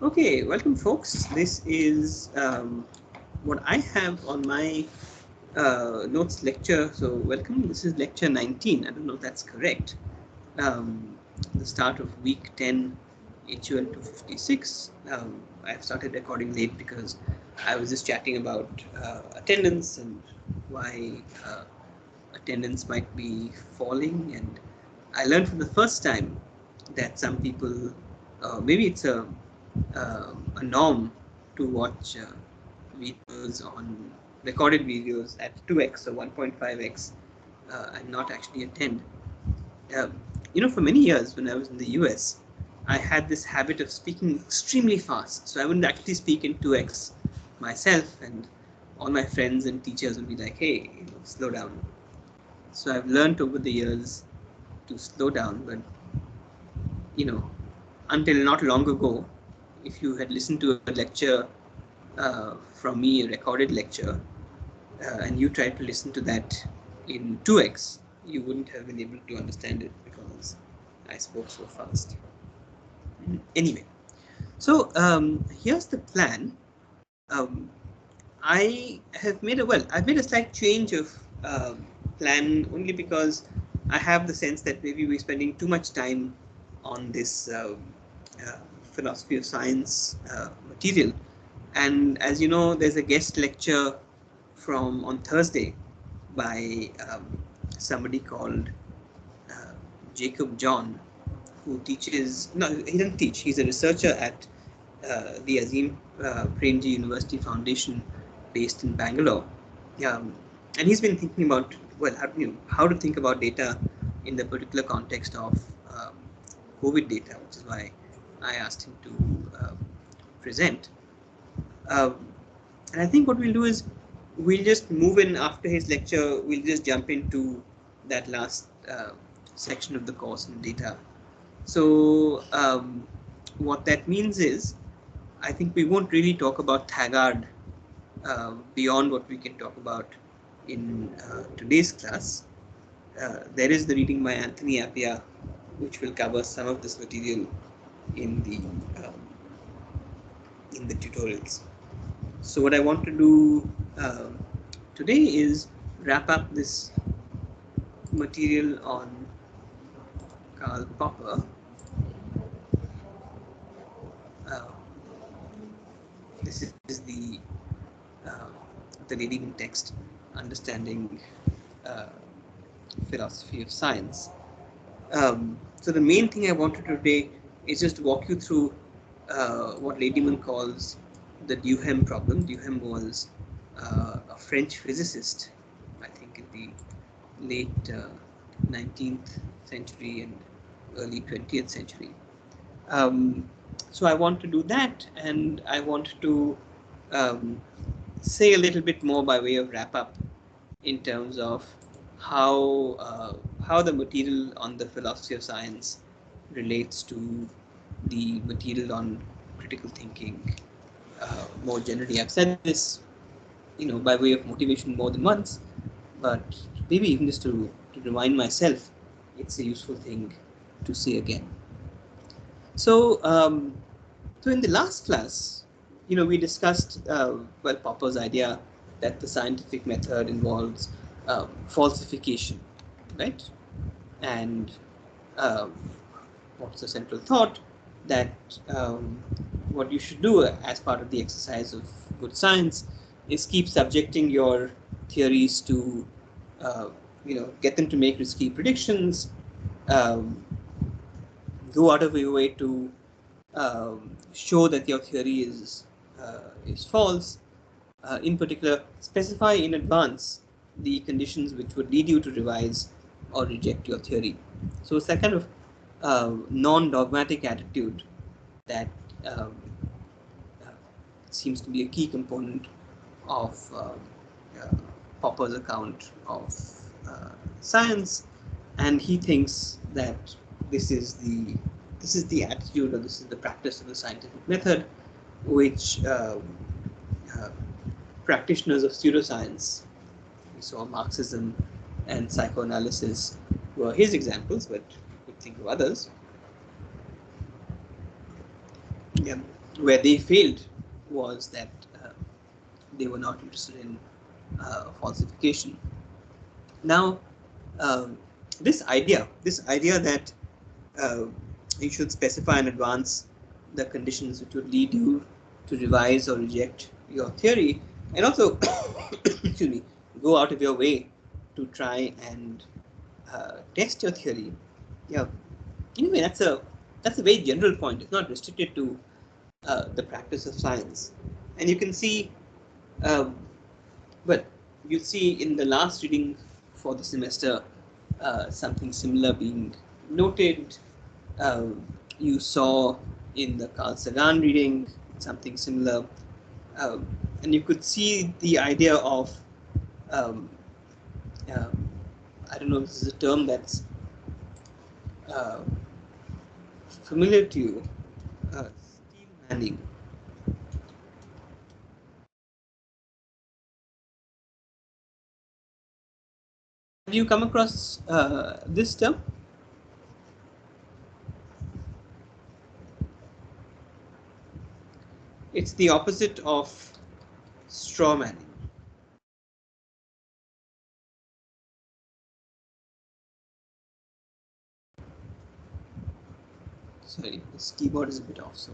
Okay, welcome folks. This is what I have on my notes lecture. So welcome, this is lecture 19. I don't know if that's correct. The start of week 10, HUL256. I've started recording late because I was just chatting about attendance and why attendance might be falling. And I learned for the first time that some people, maybe it's a norm to watch videos on recorded videos at 2x or 1.5x and not actually attend. Uh, for many years when I was in the US, I had this habit of speaking extremely fast. So I wouldn't actually speak in 2x myself, and all my friends and teachers would be like, hey, slow down. So I've learned over the years to slow down, but until not long ago, if you had listened to a lecture from me, a recorded lecture, and you tried to listen to that in 2x, you wouldn't have been able to understand it because I spoke so fast. Anyway, so here's the plan. I've made a slight change of plan only because I have the sense that maybe we're spending too much time on this philosophy of science material. And as you know, there's a guest lecture from on Thursday by somebody called uh, Jacob John, who teaches. No, he doesn't teach. He's a researcher at the Azim Premji University Foundation, based in Bangalore, and he's been thinking about how to think about data in the particular context of COVID data, which is why I asked him to present. And I think what we'll do is we'll just move in after his lecture. We'll just jump into that last section of the course in data. So what that means is, I think we won't really talk about Thagard beyond what we can talk about in today's class. There is the reading by Anthony Appia, which will cover some of this material in the tutorials. So what I want to do today is wrap up this material on Karl Popper. This is the leading text, Understanding Philosophy of Science. So the main thing I wanted to do today is just walk you through what Ladyman calls the Duhem problem. Duhem was a French physicist, I think in the late 19th century and early 20th century. So I want to do that, and I want to say a little bit more by way of wrap up in terms of how the material on the philosophy of science relates to the material on critical thinking more generally. I've said this, by way of motivation more than once, but maybe even just to remind myself, it's a useful thing to say again. So, so in the last class, we discussed Popper's idea that the scientific method involves falsification, right? And what's the central thought? That what you should do as part of the exercise of good science is keep subjecting your theories to, get them to make risky predictions, um, go out of your way to show that your theory is false. In particular, specify in advance the conditions which would lead you to revise or reject your theory. So it's that kind of non-dogmatic attitude that um, uh, seems to be a key component of Popper's account of science, and he thinks that this is the attitude, or this is the practice of the scientific method, which practitioners of pseudoscience, we saw Marxism and psychoanalysis were his examples, but we could think of others. Yeah. Where they failed was that they were not interested in falsification. Now, um, this idea that uh, you should specify in advance the conditions which would lead you to revise or reject your theory, and also, excuse me, go out of your way to try and test your theory. Yeah, anyway, that's a very general point. It's not restricted to the practice of science, and you can see, um, well, you see in the last reading for the semester something similar being noted. Um, you saw in the Carl Sagan reading something similar, um, and you could see the idea of um, uh, I don't know if this is a term that's uh, familiar to you, steel manning. Have you come across this term? It's the opposite of straw manning. Sorry, this keyboard is a bit off, so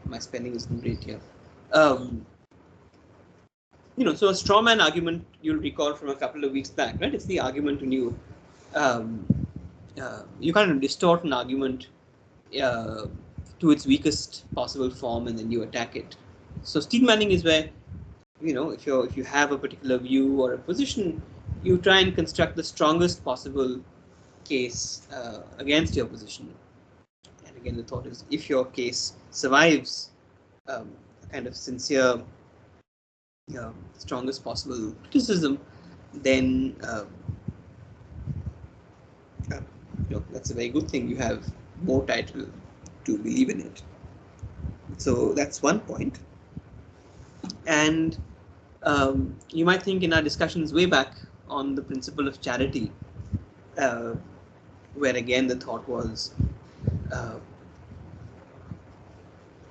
my spelling isn't great here. Um, so a straw man argument, you'll recall from a couple of weeks back, right? It's the argument when um, you kind of distort an argument uh, to its weakest possible form, and then you attack it. So steel manning is where, if you have a particular view or a position, you try and construct the strongest possible case against your position. And again, the thought is, if your case survives a kind of sincere, strongest possible criticism, then that's a very good thing. You have more title to believe in it. So that's one point. And you might think in our discussions way back on the principle of charity, uh, where again the thought was uh,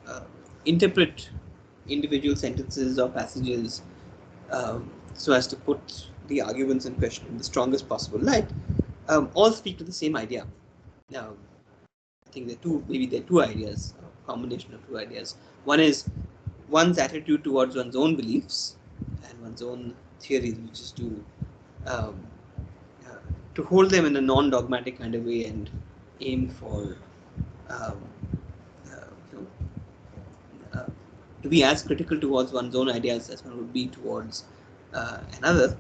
uh, interpret individual sentences or passages so as to put the arguments in question in the strongest possible light, all speak to the same idea. Now, I think there are two ideas, a combination of two ideas. One is one's attitude towards one's own beliefs and one's own theories, which is um, uh, to hold them in a non-dogmatic kind of way and aim for um, uh, you know, to be as critical towards one's own ideas as one would be towards another's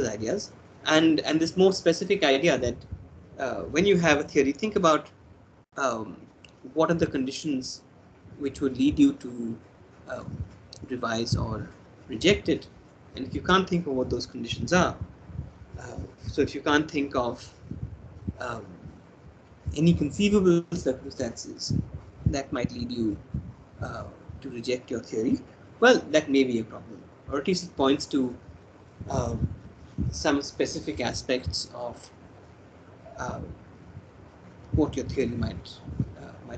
ideas, and this more specific idea that when you have a theory, think about um, what are the conditions which would lead you to um, revise or reject it, and if you can't think of what those conditions are, so if you can't think of um, any conceivable circumstances that might lead you uh, to reject your theory, well, that may be a problem, or at least it points to um, some specific aspects of uh, what your theory might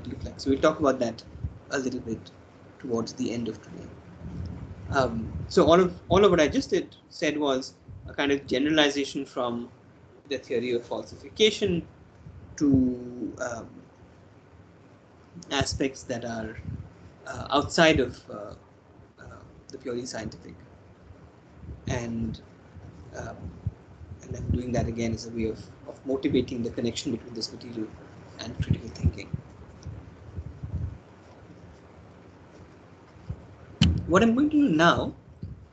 look like. So we'll talk about that a little bit towards the end of today. So all of what I just said was a kind of generalization from the theory of falsification to aspects that are outside of the purely scientific, and um, and then doing that again is a way of motivating the connection between this material and critical thinking. What I'm going to do now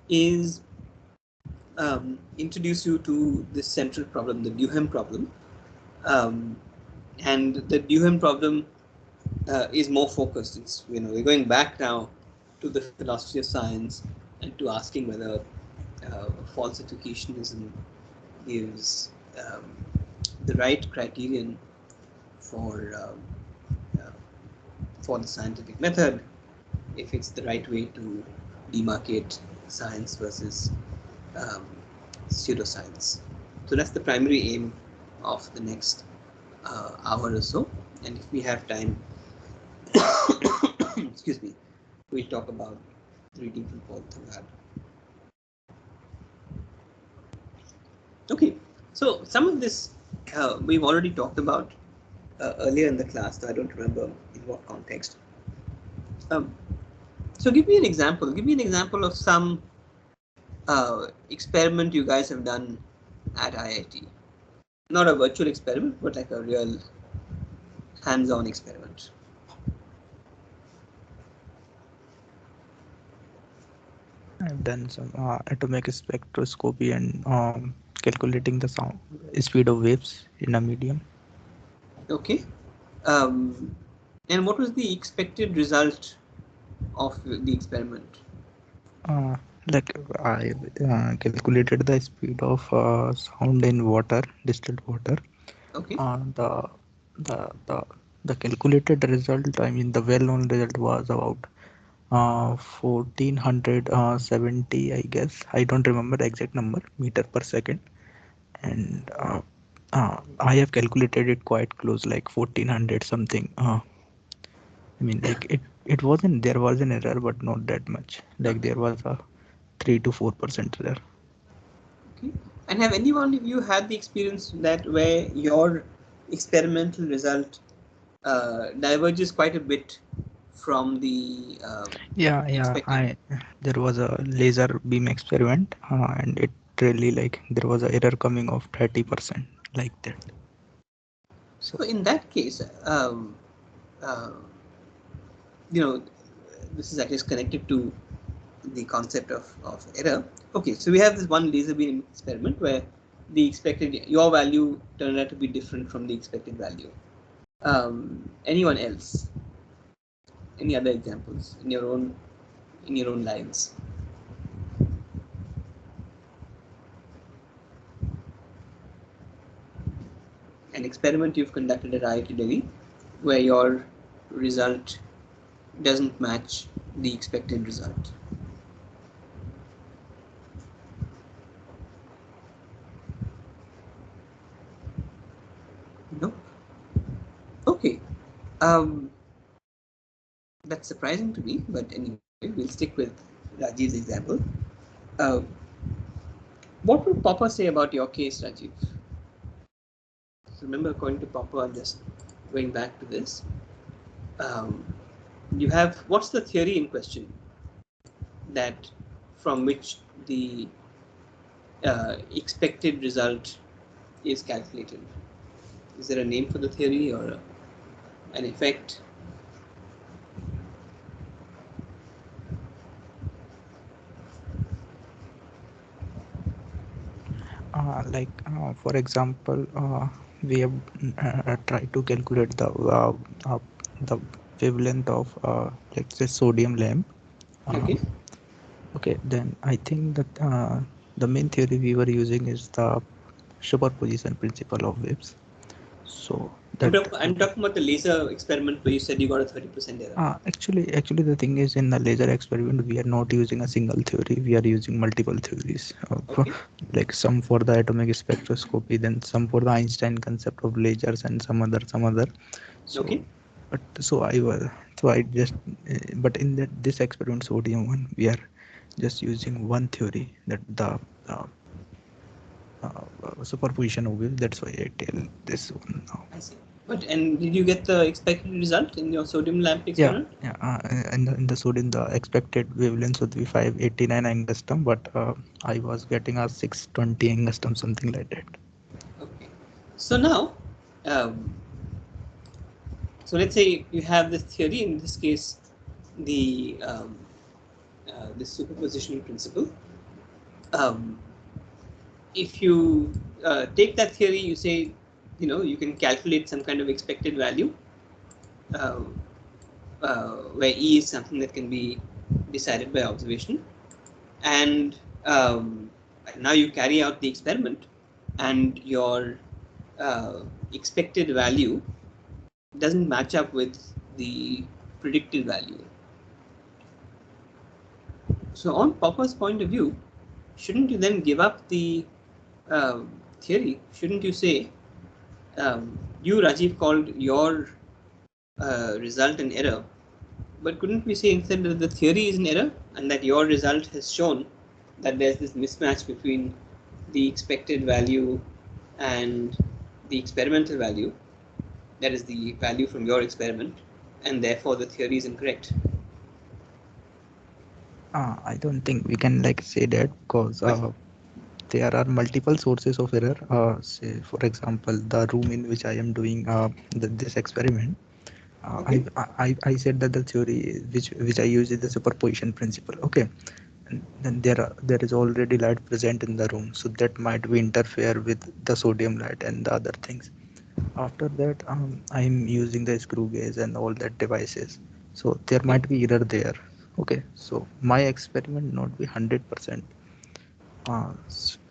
is introduce you to this central problem, the Duhem problem. And the Duhem problem is more focused. It's, we're going back now to the philosophy of science and to asking whether falsificationism gives the right criterion for the scientific method, if it's the right way to demarcate science versus um, pseudoscience. So that's the primary aim of the next hour or so. And if we have time, excuse me, we'll talk about reading from Paul Thangad. Okay, so some of this we've already talked about earlier in the class, though I don't remember in what context. So give me an example. Give me an example of some experiment you guys have done at IIT. Not a virtual experiment, but like a real hands-on experiment. I've done some atomic spectroscopy and calculating the sound speed of waves in a medium. Okay. And what was the expected result of the experiment? Uh, like I calculated the speed of sound in water, distilled water. Okay. The the the the calculated result, I mean the well-known result was about 1470, I guess. I don't remember the exact number, meter per second. And I have calculated it quite close, like 1400 something. I mean, like it wasn't, there was an error, but not that much. Like there was a 3 to 4% error. Okay. And have any one of you had the experience that where your experimental result diverges quite a bit from the Yeah, expected? I there was a laser beam experiment, and it really, like, there was a error coming of 30%, like that. So in that case, uh, this is at least connected to the concept of error. Okay, so we have this one laser beam experiment where the expected, your value turned out to be different from the expected value. Anyone else? Any other examples in your own lives? An experiment you've conducted at IIT Delhi where your result doesn't match the expected result. No? Okay. Um, that's surprising to me, but anyway, we'll stick with Rajiv's example. Uh, what would Papa say about your case, Rajiv? So remember, according to Papa, I'm just going back to this. Um, you have, what's the theory in question that from which the expected result is calculated? Is there a name for the theory or an effect? For example, we have tried to calculate uh, the wavelength of, let's say, sodium lamp. Okay. Okay, then I think that the main theory we were using is the superposition principle of waves. So that I'm talking about the laser experiment where you said you got a 30% error. actually the thing is, in the laser experiment we are not using a single theory, we are using multiple theories. Okay. Like some for the atomic spectroscopy, then some for the Einstein concept of lasers, and some other. So Okay. but so I was so I just but in that this experiment, sodium one, we are just using one theory, that the uh, superposition of waves. That's why I tell this one now. I see. But and did you get the expected result in your sodium lamp Yeah, experiment? yeah. In the sodium, the expected wavelength would be 589 angstrom, but I was getting a 620 angstrom, something like that. Okay. So now, um, so let's say you have this theory. In this case, the this superposition principle. Um, if you take that theory, you say, you can calculate some kind of expected value, uh, where E is something that can be decided by observation, and now you carry out the experiment, and your expected value doesn't match up with the predicted value. So, on Popper's point of view, shouldn't you then give up the theory? Shouldn't you say, you, Rajiv, called your result an error, But couldn't we say instead that the theory is in error and that your result has shown that there's this mismatch between the expected value and the experimental value, that is the value from your experiment, and therefore the theory is incorrect? I don't think we can like say that because Why? there are multiple sources of error. Say, for example, the room in which I am doing this experiment. Okay. I said that the theory which I use is the superposition principle. Okay, and then there is already light present in the room, so that might be interfere with the sodium light and the other things. After that, I'm using the screw gauge and all that devices, so there Okay. might be error there. Okay, so my experiment not be 100%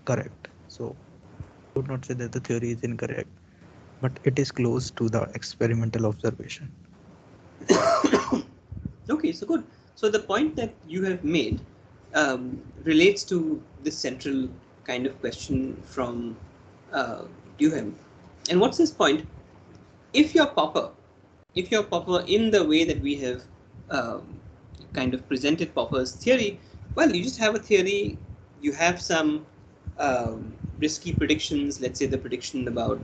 correct. So I would not say that the theory is incorrect, but it is close to the experimental observation. Okay, so good. So the point that you have made relates to this central kind of question from Duhem. And what's his point? If you're proper, if you're proper in the way that we have um, kind of presented Popper's theory, well, you just have a theory, you have some risky predictions, let's say the prediction about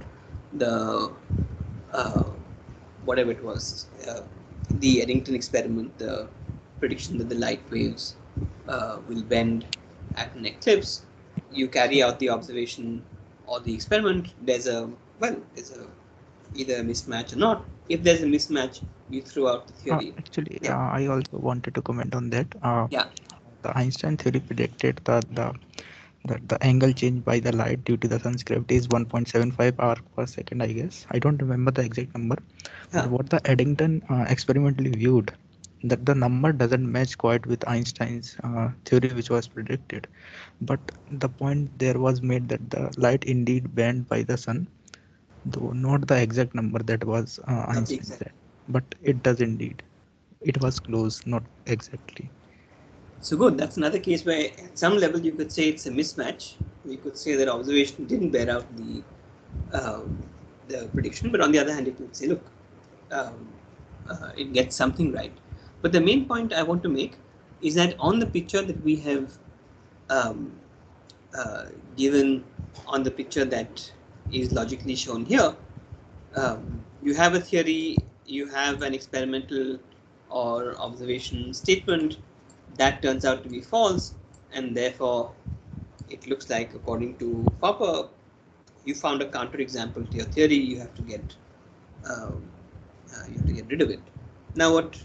the uh, whatever it was, the Eddington experiment, the prediction that the light waves will bend at an eclipse. You carry out the observation or the experiment. There's a either a mismatch or not. If there's a mismatch, you throw out the theory. Actually, Yeah, I also wanted to comment on that. yeah, The Einstein theory predicted that the angle change by the light due to the sun's gravity is 1.75 arc per second, I guess. I don't remember the exact number, but yeah. what the Eddington experimentally viewed, that the number doesn't match quite with Einstein's theory, which was predicted. But the point there was made that the light indeed bent by the sun, though not the exact number that was Not the Einstein exact. said, but it does indeed. It was close, not exactly. So good. That's another case where, at some level, you could say it's a mismatch. You could say that observation didn't bear out um, the prediction, but on the other hand, you could say, look, um, it gets something right. But the main point I want to make is that on the picture that we have um, uh, given on the picture that is logically shown here, you have a theory, you have an experimental or observation statement that turns out to be false, and therefore it looks like, according to Popper, you found a counterexample to your theory. Um, you have to get rid of it. Now, what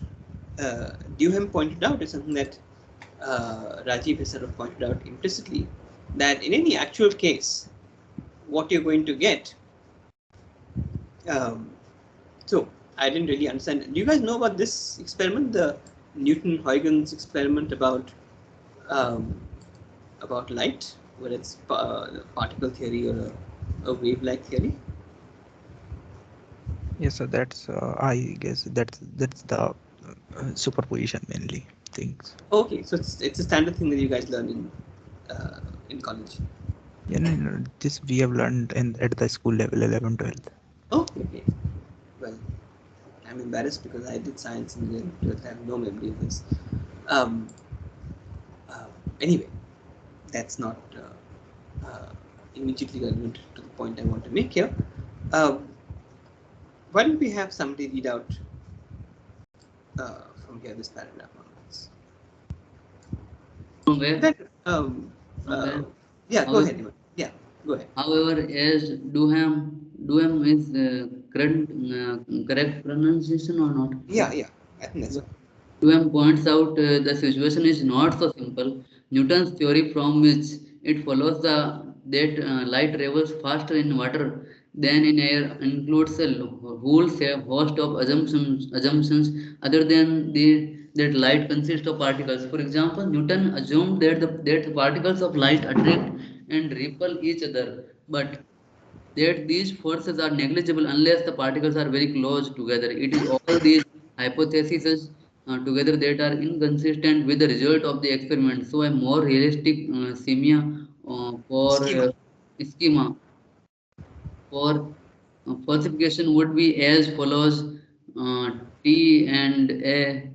Duhem pointed out is something that Rajiv has sort of pointed out implicitly, that in any actual case, what you're going to get. Um, so I didn't really understand. Do you guys know about this experiment, the Newton-Huygens experiment um, about light, whether it's particle theory or a wave-like theory? Yes, so that's I guess that's the superposition mainly things. Okay, so it's a standard thing that you guys learn in college. Yeah, no, no, this we have learned in at the school level 11, 12. Okay, okay. Well, I'm embarrassed because I did science in the 12th. I have no memory of this. Um, uh, anyway, that's not immediately relevant to the point I want to make here. Um, why don't we have somebody read out from here this paragraph onwards? From where? Then, From uh, where? yeah, go However, ahead. Yeah, go ahead. however, as Duham is correct pronunciation or not? Yeah, yeah, I think that's right. Duham points out the situation is not so simple. Newton's theory, from which it follows that light travels faster in water than in air, includes a whole host of assumptions other than that light consists of particles. For example, Newton assumed that the particles of light attract and repel each other, but that these forces are negligible unless the particles are very close together. It is all these hypotheses together that are inconsistent with the result of the experiment. So, a more realistic for Schema. schema for falsification would be as follows: T and A.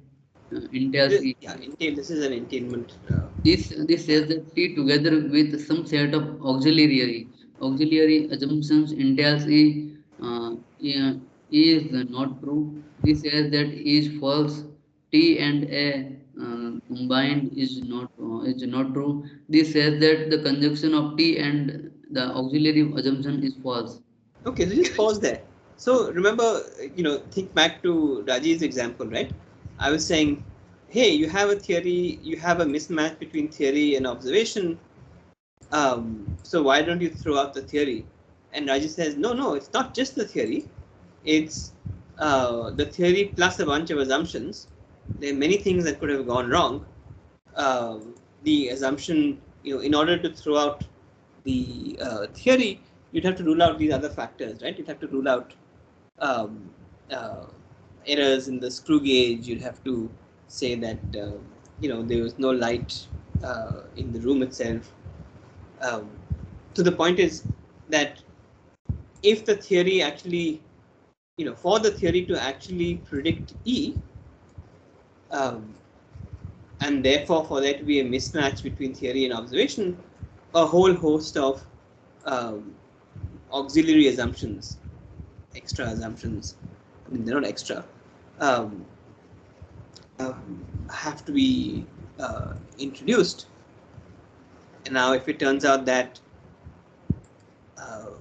entails E. Yeah, entail. This is an entailment. This Yeah. says that T together with some set of auxiliary assumptions entails E is not true. This says that E is false. T and A combined is not true. This says that the conjunction of T and the auxiliary assumption is false. Okay, so just pause there. So remember, think back to Raji's example, right? I was saying, hey, you have a theory, you have a mismatch between theory and observation. So why don't you throw out the theory? And Raji says, no, no, it's not just the theory. It's the theory plus a bunch of assumptions. There are many things that could have gone wrong. The assumption, in order to throw out the theory, you'd have to rule out these other factors, right? You'd have to rule out um, uh, errors in the screw gauge. You'd have to say that there was no light in the room itself. Um, so the point is that if the theory actually, for the theory to actually predict E, um, and therefore for there to be a mismatch between theory and observation, a whole host of um, auxiliary assumptions, extra assumptions, I mean, they're not extra, um, have to be introduced. And now, if it turns out that uh,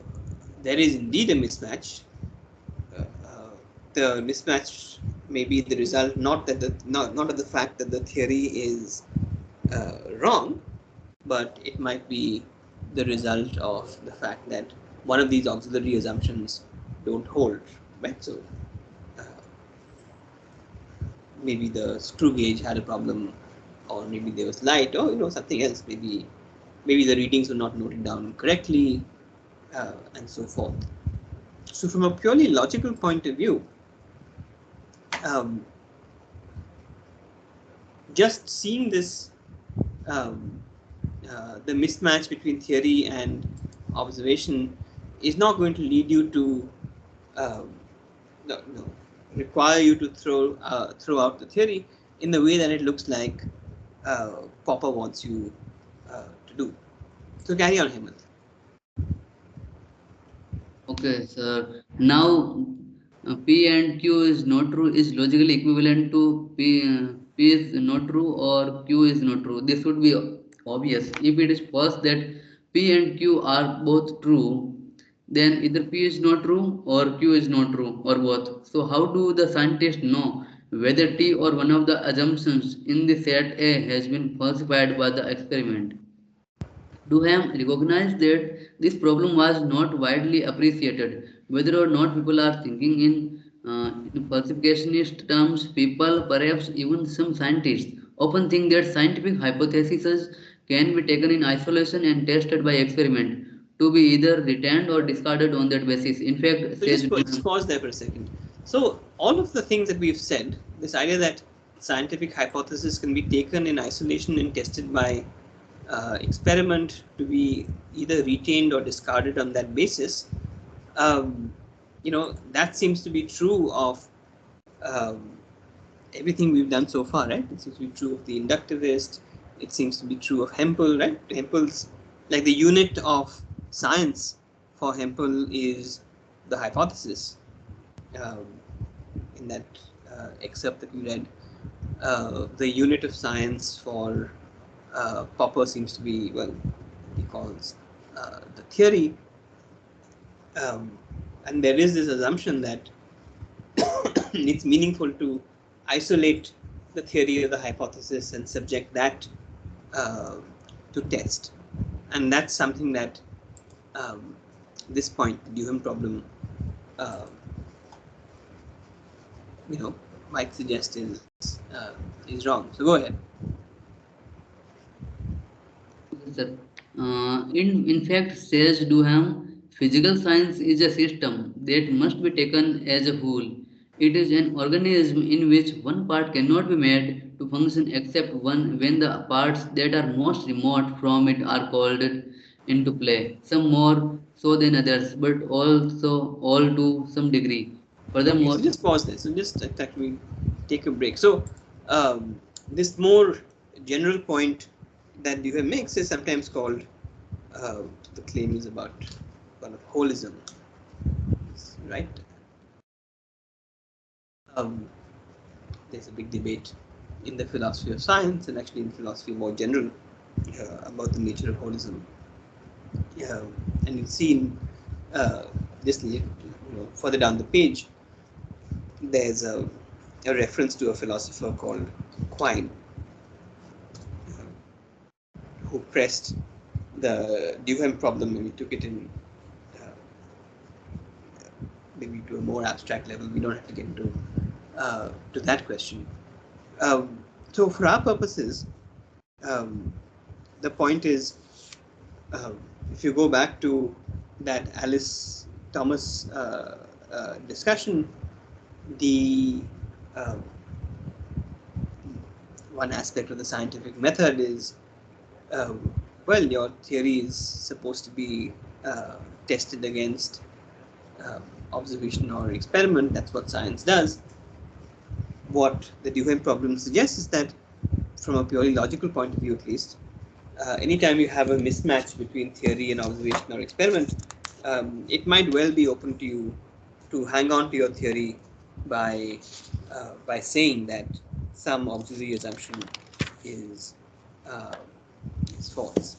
there is indeed a mismatch, the mismatch may be the result not of the fact that the theory is wrong, but it might be the result of the fact that one of these auxiliary assumptions don't hold, right? So uh, maybe the screw gauge had a problem, or maybe there was light, or something else. Maybe the readings were not noted down correctly, and so forth. So from a purely logical point of view, um, just seeing this, um, the mismatch between theory and observation is not going to lead you to um, no, require you to throw out the theory in the way that it looks like Popper wants you to do. So carry on, Hemant. Okay, sir. Now, P and Q is not true is logically equivalent to P is not true or Q is not true. This would be obvious. If it is first that P and Q are both true, then either P is not true or Q is not true or both. So how do the scientists know whether T or one of the assumptions in the set A has been falsified by the experiment? Duham recognized that this problem was not widely appreciated. Whether or not people are thinking in falsificationist terms, people, perhaps even some scientists, often think that scientific hypotheses can be taken in isolation and tested by experiment to be either retained or discarded on that basis. In fact, So says just Duham. pause there for a second. So all of the things that we've said, this idea that scientific hypothesis can be taken in isolation and tested by experiment to be either retained or discarded on that basis, um, that seems to be true of um, everything we've done so far, right? It seems to be true of the inductivist. It seems to be true of Hempel, right? Hempel's, like, the unit of science for Hempel is the hypothesis. Um, in that excerpt that we read, the unit of science for Popper seems to be, well, he calls the theory. Um, and there is this assumption that it's meaningful to isolate the theory or the hypothesis and subject that uh, to test. And that's something that um, this point, the Duhem problem, uh, might suggest is wrong. So go ahead. Okay, sir. In fact, says Duham, physical science is a system that must be taken as a whole. It is an organism in which one part cannot be made to function except one when the parts that are most remote from it are called into play. Some more so than others, but also all to some degree. Okay, so Furthermore, just pause there. So just actually take a break. So This more general point that Duhem makes is sometimes called the claim is about kind of holism, right? Um, there's a big debate in the philosophy of science and actually in philosophy more general about the nature of holism. And you'll see in just further down the page, there's a reference to a philosopher called Quine, who pressed the Duhem problem and we took it in maybe to a more abstract level. We don't have to get into to that question. So for our purposes, the point is, if you go back to that Alice Thomas discussion, the one aspect of the scientific method is, well, your theory is supposed to be tested against observation or experiment. That's what science does. What the Duhem problem suggests is that, from a purely logical point of view at least, anytime you have a mismatch between theory and observation or experiment, it might well be open to you to hang on to your theory by saying that some auxiliary assumption is false.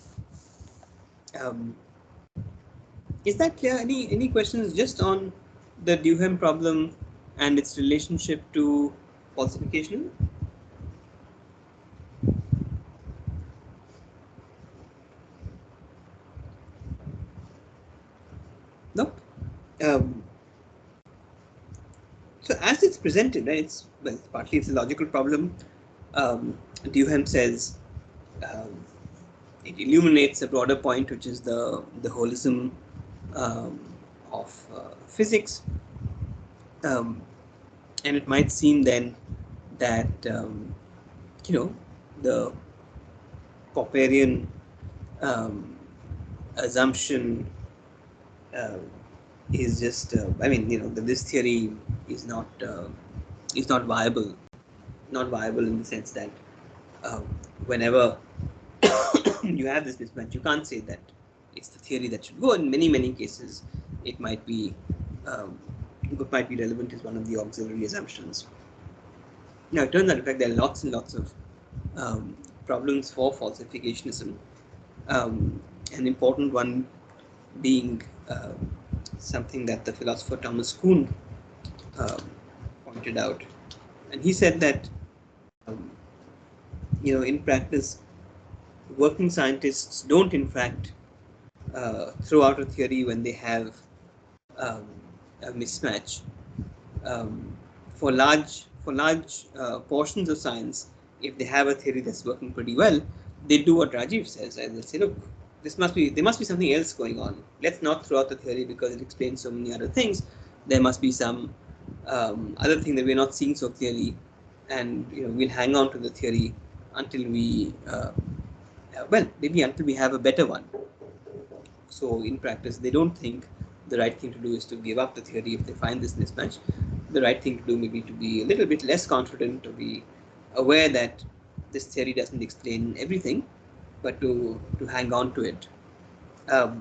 Is that clear? Any questions just on the Duhem problem and its relationship to falsification? No. So as it's presented, right, it's partly it's a logical problem. Duhem says it illuminates a broader point, which is the holism of physics, and it might seem then that the Popperian assumption is just that this theory is not viable, in the sense that whenever you have this mismatch, you can't say that it's the theory that should go. In many cases, it might be relevant as one of the auxiliary assumptions. Now, it turns out, in fact, there are lots and lots of problems for falsificationism. An important one being something that the philosopher Thomas Kuhn pointed out, and he said that in practice, working scientists don't in fact throw out a theory when they have a mismatch. For large portions of science, if they have a theory that's working pretty well, they do what Rajiv says, and they say, look, there must be something else going on. Let's not throw out the theory because it explains so many other things. There must be some other thing that we're not seeing so clearly, and we'll hang on to the theory until we maybe until we have a better one. So in practice, they don't think the right thing to do is to give up the theory if they find this mismatch. The right thing to do may be to be a little bit less confident, to be aware that this theory doesn't explain everything, but to hang on to it. A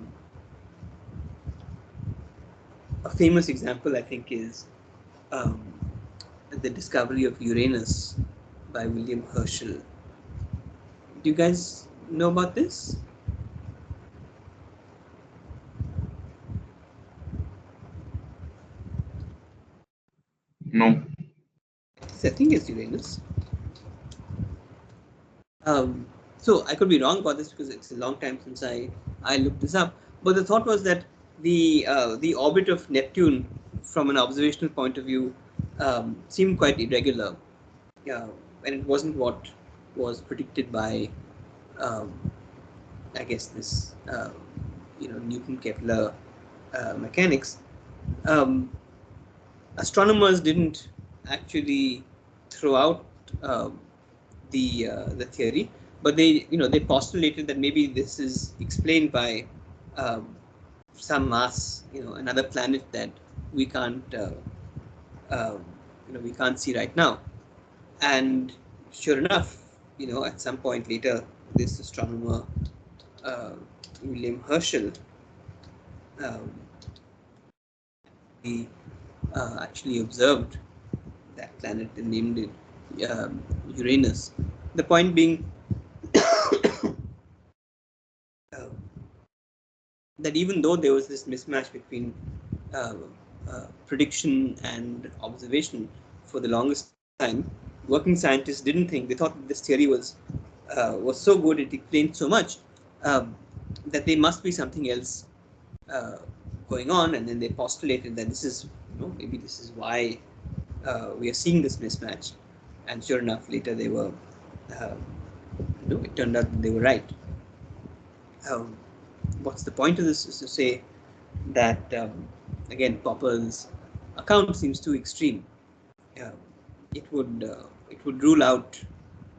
famous example, I think, is the discovery of Uranus by William Herschel. Do you guys know about this? No. I think it's Uranus. So I could be wrong about this because it's a long time since I looked this up. But the thought was that the orbit of Neptune, from an observational point of view, seemed quite irregular, and it wasn't what was predicted by, I guess, this Newton-Kepler mechanics. Astronomers didn't actually throw out the theory, but they postulated that maybe this is explained by some mass, another planet that we can't we can't see right now. And sure enough, at some point later, this astronomer William Herschel um, he actually observed that planet and named it Uranus. The point being uh, that even though there was this mismatch between uh, prediction and observation for the longest time, working scientists didn't think, they thought that this theory was so good, it explained so much, um, that there must be something else uh, going on, and then they postulated that this is, maybe this is why we are seeing this mismatch. And sure enough, later they were, it turned out that they were right. Um, what's the point of this is to say that, again, Popper's account seems too extreme. Uh, it would rule out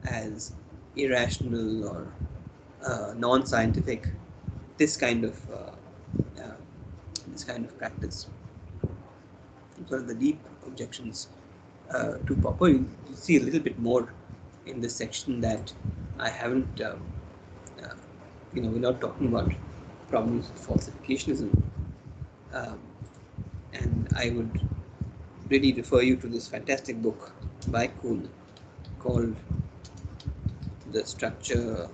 as irrational or non-scientific this kind of uh, this kind of practice. Those are the deep objections to Popper. You see a little bit more in this section that I haven't. Uh, we're not talking about problems with falsificationism, um, and I would really refer you to this fantastic book by Kuhn called "The Structure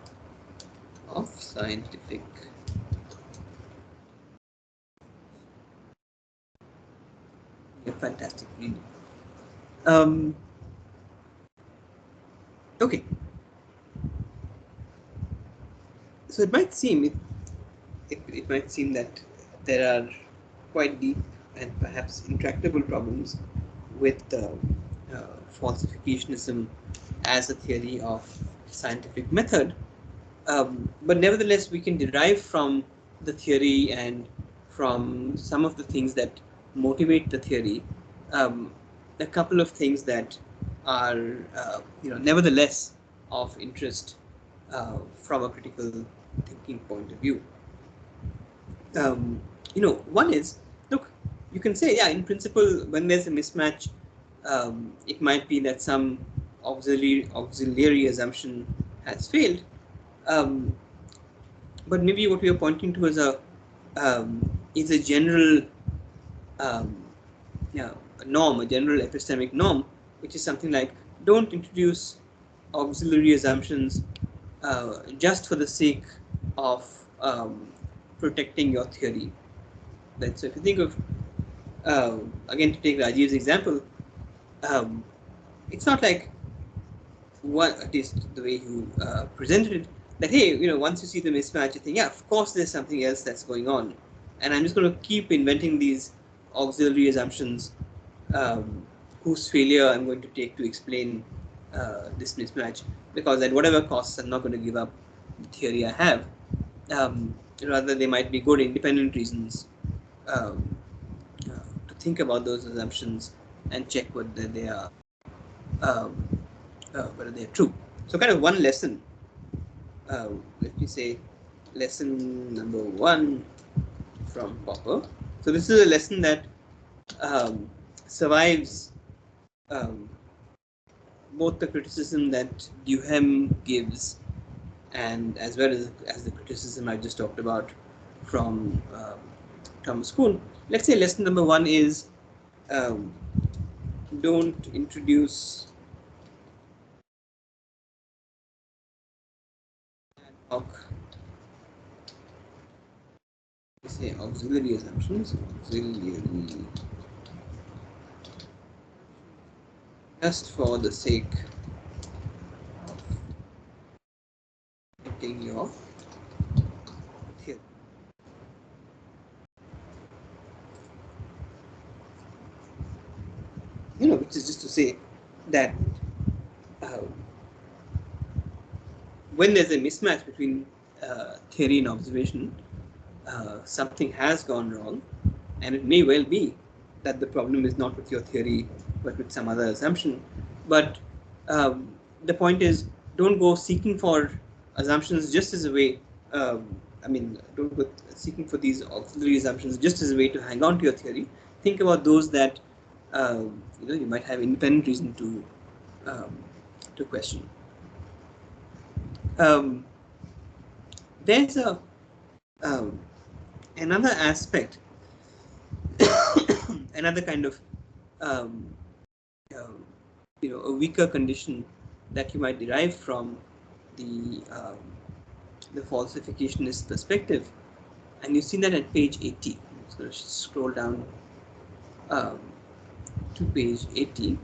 of Scientific." A fantastic read. Okay, so it might seem that there are quite deep and perhaps intractable problems with falsificationism as a theory of scientific method. But nevertheless, we can derive from the theory and from some of the things that motivate the theory um, a couple of things that are, nevertheless of interest from a critical thinking point of view. One is, look, you can say, yeah, in principle, when there's a mismatch, it might be that some auxiliary assumption has failed. Um, but maybe what we are pointing to is a general um, a norm, a general epistemic norm, which is something like don't introduce auxiliary assumptions just for the sake of protecting your theory. Right? So if you think of again, to take Rajiv's example, um, it's not like one, at least the way you presented it, that hey, once you see the mismatch, you think, yeah, of course there's something else that's going on, and I'm just going to keep inventing these auxiliary assumptions whose failure I'm going to take to explain this mismatch, because at whatever costs, I'm not going to give up the theory I have. Rather, they might be good independent reasons um, to think about those assumptions and check whether they are um, true. So, kind of one lesson. Let me say, lesson number one from Popper. So, this is a lesson that survives um, both the criticism that Duhem gives and as well as the criticism I just talked about from Thomas Kuhn. Let's say lesson number one is um, don't introduce ad hoc, say auxiliary assumptions, just for the sake of getting your theory. Which is just to say that uh, when there's a mismatch between theory and observation, something has gone wrong, and it may well be that the problem is not with your theory but with some other assumption. But the point is, don't go seeking for assumptions just as a way. Don't go seeking for these auxiliary assumptions just as a way to hang on to your theory. Think about those that you might have independent reason to um, to question. Um, there's a another aspect, another kind of um, um, a weaker condition that you might derive from the falsificationist perspective, and you see that at page 80. I'm just going to scroll down um, to page 80,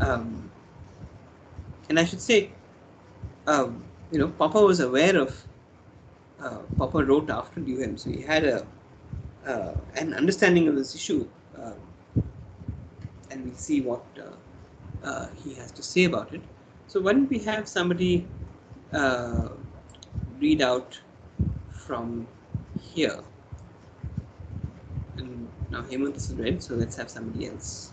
and I should say, Popper was aware of. Popper wrote after WM, so he had an understanding of this issue, and we'll see what he has to say about it. So why don't we have somebody uh, read out from here? And now Hemant is read, so let's have somebody else.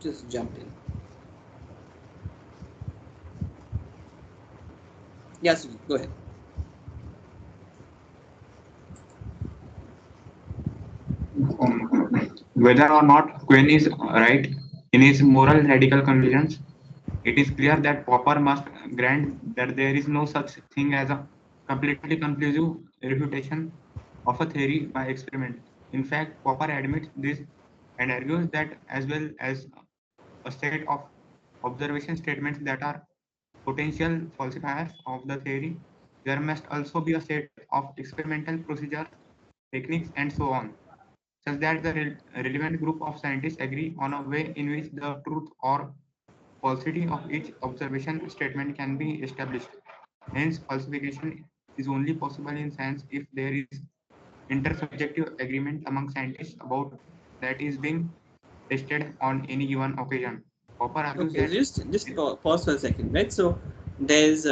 Just jump in. Yes, go ahead. Whether or not Quinn is right in his moral radical conclusions, it is clear that Popper must grant that there is no such thing as a completely conclusive refutation of a theory by experiment. In fact, Popper admits this and argues that as well as a set of observation statements that are potential falsifiers of the theory, there must also be a set of experimental procedures, techniques, and so on, such that the relevant group of scientists agree on a way in which the truth or falsity of each observation statement can be established. Hence, falsification is only possible in science if there is intersubjective agreement among scientists about that is being tested on any given occasion. Popper argues Okay, so that just pause for a second, right? So there's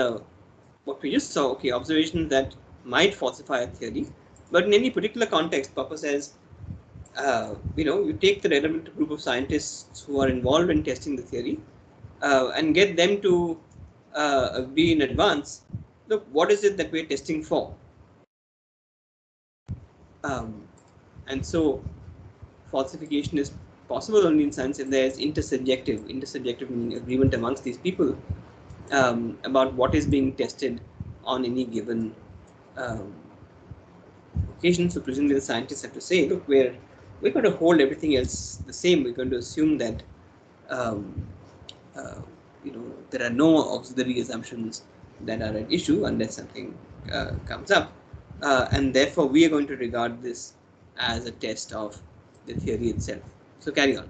what we just saw. Okay, observations that might falsify a theory, but in any particular context, Popper says, you take the relevant group of scientists who are involved in testing the theory, and get them to agree in advance. Look, what is it that we're testing for? Um, and so falsification is possible only in science if there is intersubjective meaning agreement amongst these people about what is being tested on any given um, occasion. So presumably the scientists have to say, look, we're going to hold everything else the same. We're going to assume that um, uh, there are no auxiliary assumptions that are at issue unless something comes up, and therefore we are going to regard this as a test of the theory itself. So carry on.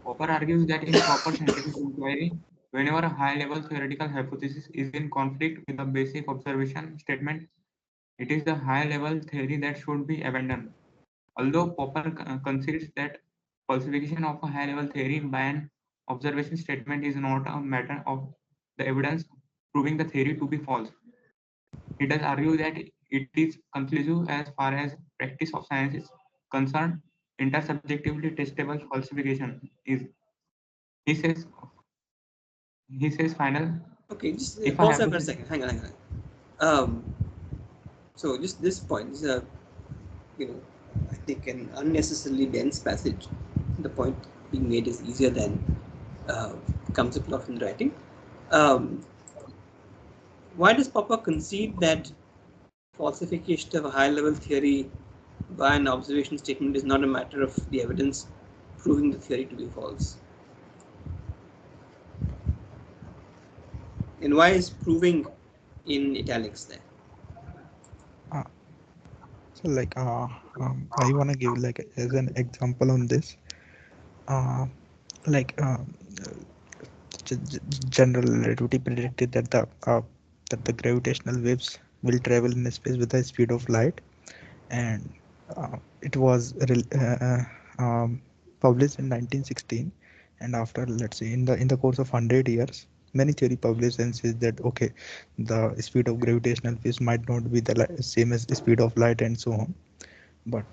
Popper argues that in proper scientific inquiry, whenever a high-level theoretical hypothesis is in conflict with a basic observation statement, it is the high-level theory that should be abandoned. Although Popper concedes that falsification of a high-level theory by an observation statement is not a matter of the evidence proving the theory to be false, he does argue that it is conclusive as far as practice of science is concerned. Intersubjectively testable falsification is. He says. He says final. Okay, just If a pause there for a hypothesis. second. Hang on. So just this point is I think an unnecessarily dense passage. The point being made is easier than uh, comes across in writing. Um, why does Popper concede that falsification of a high-level theory by an observation statement is not a matter of the evidence proving the theory to be false? And why is proving in italics there? uh, so like I want to give like as an example on this, uh, like general relativity predicted that the gravitational waves will travel in space with the speed of light, and it was published in 1916. And after, let's say, in the course of 100 years, many theory published and says that okay, the speed of gravitational waves might not be the same as the speed of light and so on. But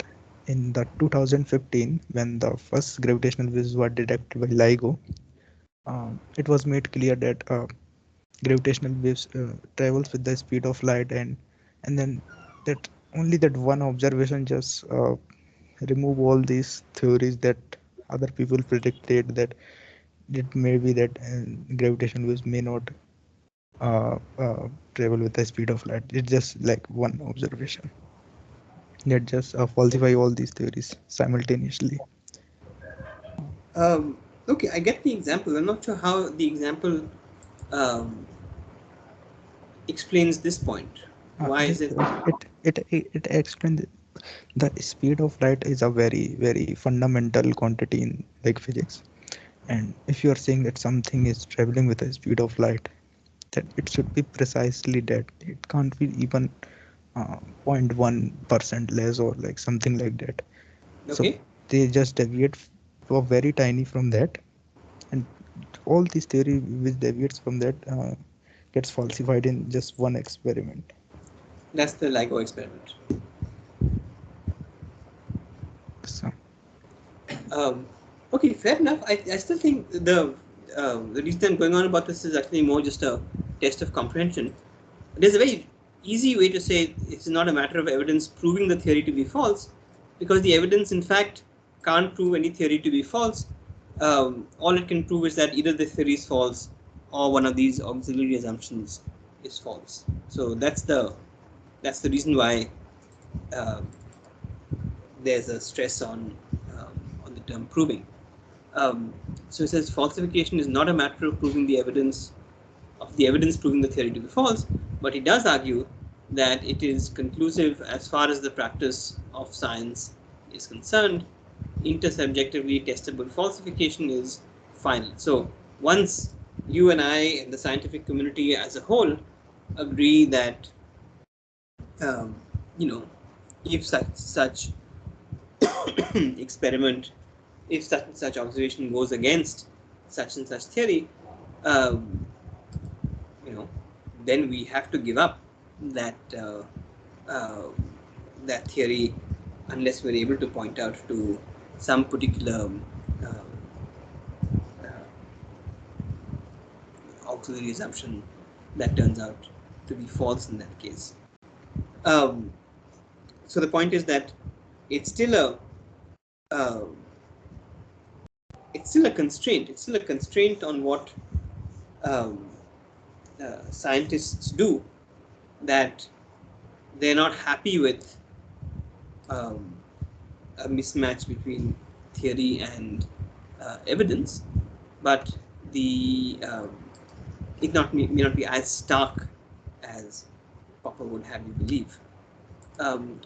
in the 2015, when the first gravitational waves were detected by LIGO, it was made clear that gravitational waves travels with the speed of light, and then that only that one observation just remove all these theories that other people predicted that it may be that gravitational waves may not travel with the speed of light. It's just like one observation that just falsify all these theories simultaneously. Okay, I get the example. I'm not sure how the example um, explains this point. Why is it? It explains the speed of light is a very fundamental quantity in like physics, and if you are saying that something is traveling with the speed of light, then it should be precisely that. It can't be even 0.1% less or like something like that. So Okay, they just deviate for very tiny from that, and all this theory which deviates from that gets falsified in just one experiment. that's the LIGO experiment. So Um, okay, fair enough. I still think the reason I'm going on about this is actually more just a test of comprehension. There's a very easy way to say it's not a matter of evidence proving the theory to be false, because the evidence, in fact, can't prove any theory to be false. All it can prove is that either the theory is false or one of these auxiliary assumptions is false. So that's the reason why um, there's a stress on the term proving. So it says falsification is not a matter of proving the evidence proving the theory to be false, but he does argue that it is conclusive as far as the practice of science is concerned. Intersubjectively testable falsification is final. So once you and I and the scientific community as a whole agree that um, you know if such experiment, if such and such observation goes against such and such theory, um, you know, then we have to give up that uh, that theory unless we're able to point out to some particular uh, auxiliary assumption that turns out to be false in that case. Um, so the point is that it's still a uh, it's still a constraint. It's still a constraint on what um, scientists do, that they're not happy with um, a mismatch between theory and evidence, but the it may not be as stark as Popper would have you believe.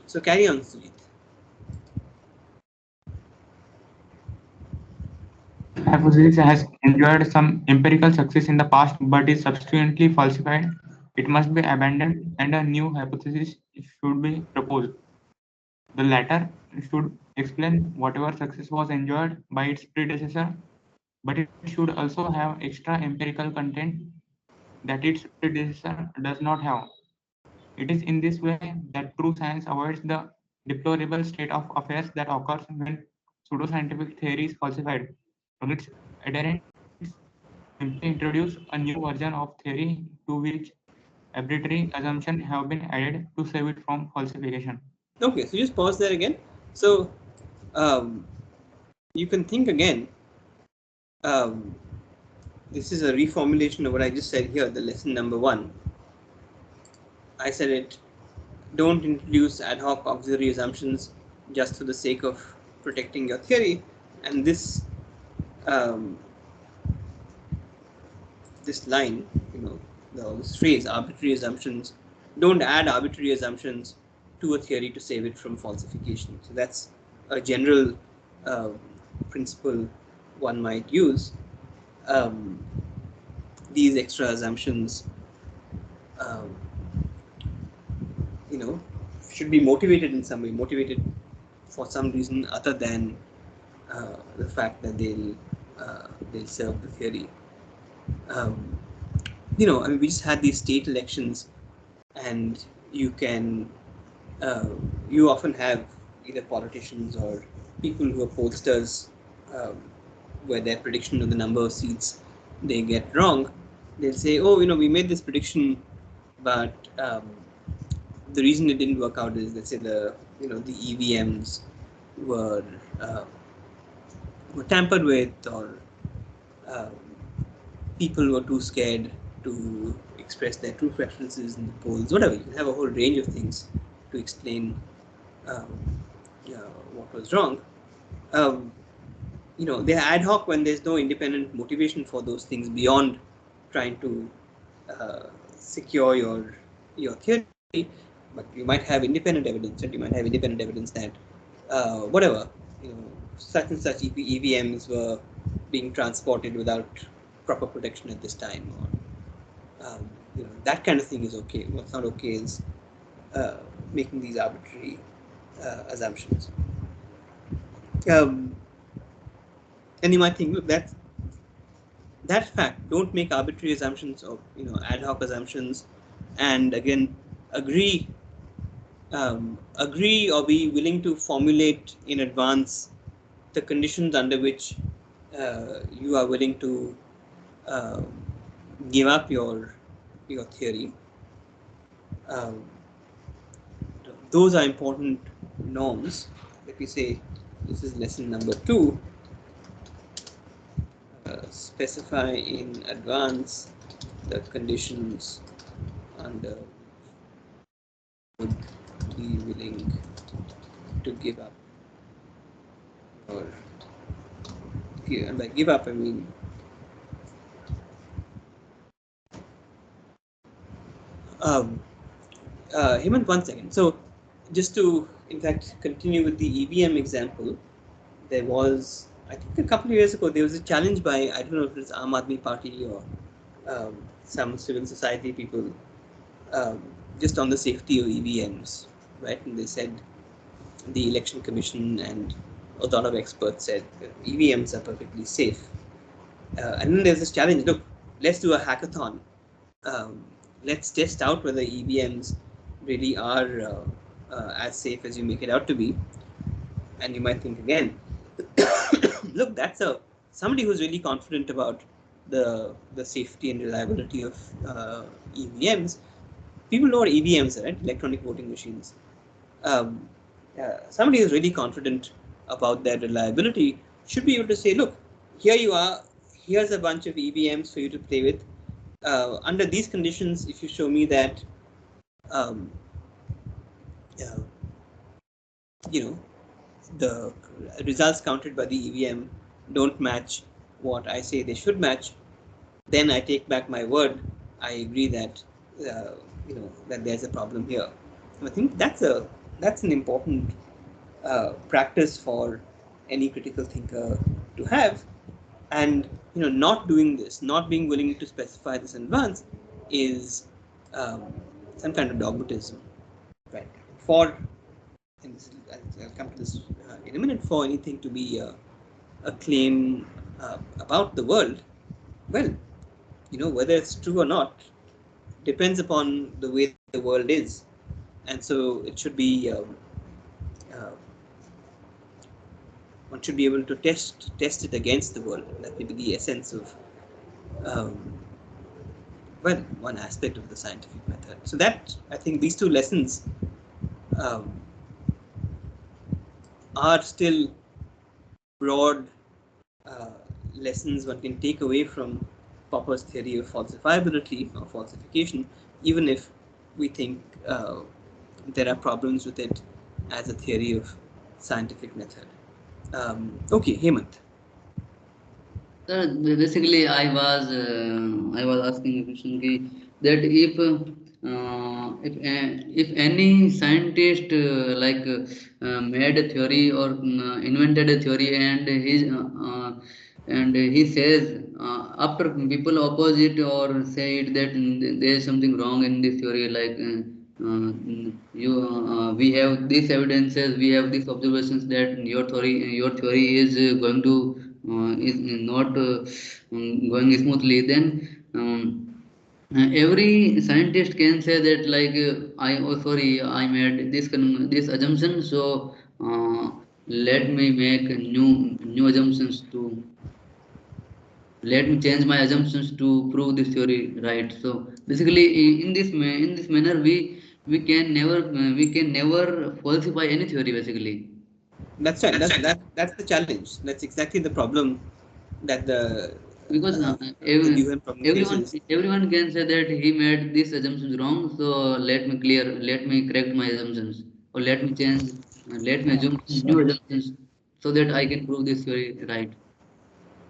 So carry on, Sujit. This hypothesis has enjoyed some empirical success in the past but is subsequently falsified. It must be abandoned and a new hypothesis should be proposed. The latter should explain whatever success was enjoyed by its predecessor, but it should also have extra empirical content that its predecessor does not have. It is in this way that true science avoids the deplorable state of affairs that occurs when pseudoscientific theory is falsified, or its adherents simply introduce a new version of theory to which arbitrary assumptions have been added to save it from falsification. Okay, so just pause there again. So um, you can think again. Um, this is a reformulation of what I just said here, the lesson number one. I said it, don't introduce ad hoc auxiliary assumptions just for the sake of protecting your theory. And um, this line, this phrase, arbitrary assumptions, don't add arbitrary assumptions to a theory to save it from falsification. So that's a general uh, principle one might use. Um, these extra assumptions, um, you know, should be motivated in some way, motivated for some reason other than the fact that they'll serve the theory. Um, I mean, we just had these state elections, and you can uh, you often have either politicians or people who are pollsters, um, where their prediction of the number of seats they get wrong. They'll say, "Oh, we made this prediction, but the reason it didn't work out is, let's say, the EVMs were uh, were tampered with, or um, people were too scared to express their true preferences in the polls. Whatever, you can have a whole range of things to explain um, what was wrong. Um, they're ad hoc when there's no independent motivation for those things beyond trying to secure your theory. But you might have independent evidence, and you might have independent evidence that whatever, such and such EVMs were being transported without proper protection at this time, or that kind of thing is okay. What's not okay is uh, making these arbitrary assumptions. Um, and you might think, look, that fact, don't make arbitrary assumptions, or ad hoc assumptions, and again, agree agree or be willing to formulate in advance the conditions under which you are willing to uh, give up your theory. Um, those are important norms. Let me say, this is lesson number 2. Specify in advance the conditions under would be willing to give up, or and by give up I mean um, Hemant, 1 second. So just to in fact continue with the EVM example, there was, I think, a couple of years ago, there was a challenge by, I don't know if it's Aam Aadmi Party or some civil society people, um, just on the safety of EVMs, right? And they said, the election commission and a lot of experts said that EVMs are perfectly safe. And then there's this challenge, look, let's do a hackathon. Um, let's test out whether EVMs really are as safe as you make it out to be. And you might think again, look, that's somebody who's really confident about the safety and reliability of EVMs. People know what EVMs are, right? Electronic voting machines. Um, somebody who's really confident about their reliability should be able to say, look, here you are, here's a bunch of EVMs for you to play with. Under these conditions, if you show me that um, uh, you know the results counted by the EVM don't match what I say they should match, then I take back my word. I agree that that there's a problem here. I think that's an important practice for any critical thinker to have. And not doing this, not being willing to specify this in advance, is um, some kind of dogmatism, right? For, and I'll come to this in a minute, for anything to be a claim about the world, well, whether it's true or not depends upon the way the world is, and so it should be uh, one should be able to test it against the world. That may be the essence of um, one aspect of the scientific method. So that, I think, these two lessons um, are still broad uh, lessons one can take away from Popper's theory of falsifiability or falsification, even if we think there are problems with it as a theory of scientific method. Okay, Hemant. Sir, basically, I was asking a question that if any scientist made a theory or invented a theory, and he says after people oppose it or say it that there is something wrong in this theory, we have these evidences, we have these observations that your theory is going to is not going smoothly, then every scientist can say that I made this assumption, so let me make new assumptions to let me change my assumptions to prove this theory right. So basically, in this manner, we can never falsify any theory basically. That's right. That's the challenge. That's exactly the problem that Because the UN problem everyone faces. everyone can say that he made these assumptions wrong, so let me correct my assumptions, or let me assume new assumptions so that I can prove this theory right.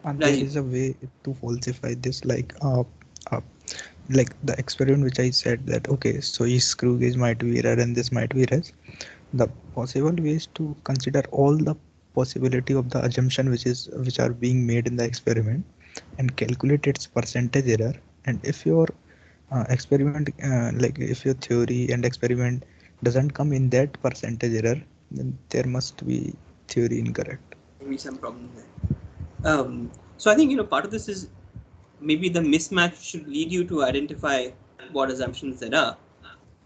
And there Rajiv. is a way to falsify this, like the experiment which I said that okay, so each screw gauge might be error and this might be errors. The possible ways to consider all the possibility of the assumption which are being made in the experiment and calculate its percentage error. And if your experiment like if your theory and experiment doesn't come in that percentage error, then there must be theory incorrect. Maybe some problem there. So I think part of this is maybe the mismatch should lead you to identify what assumptions there are.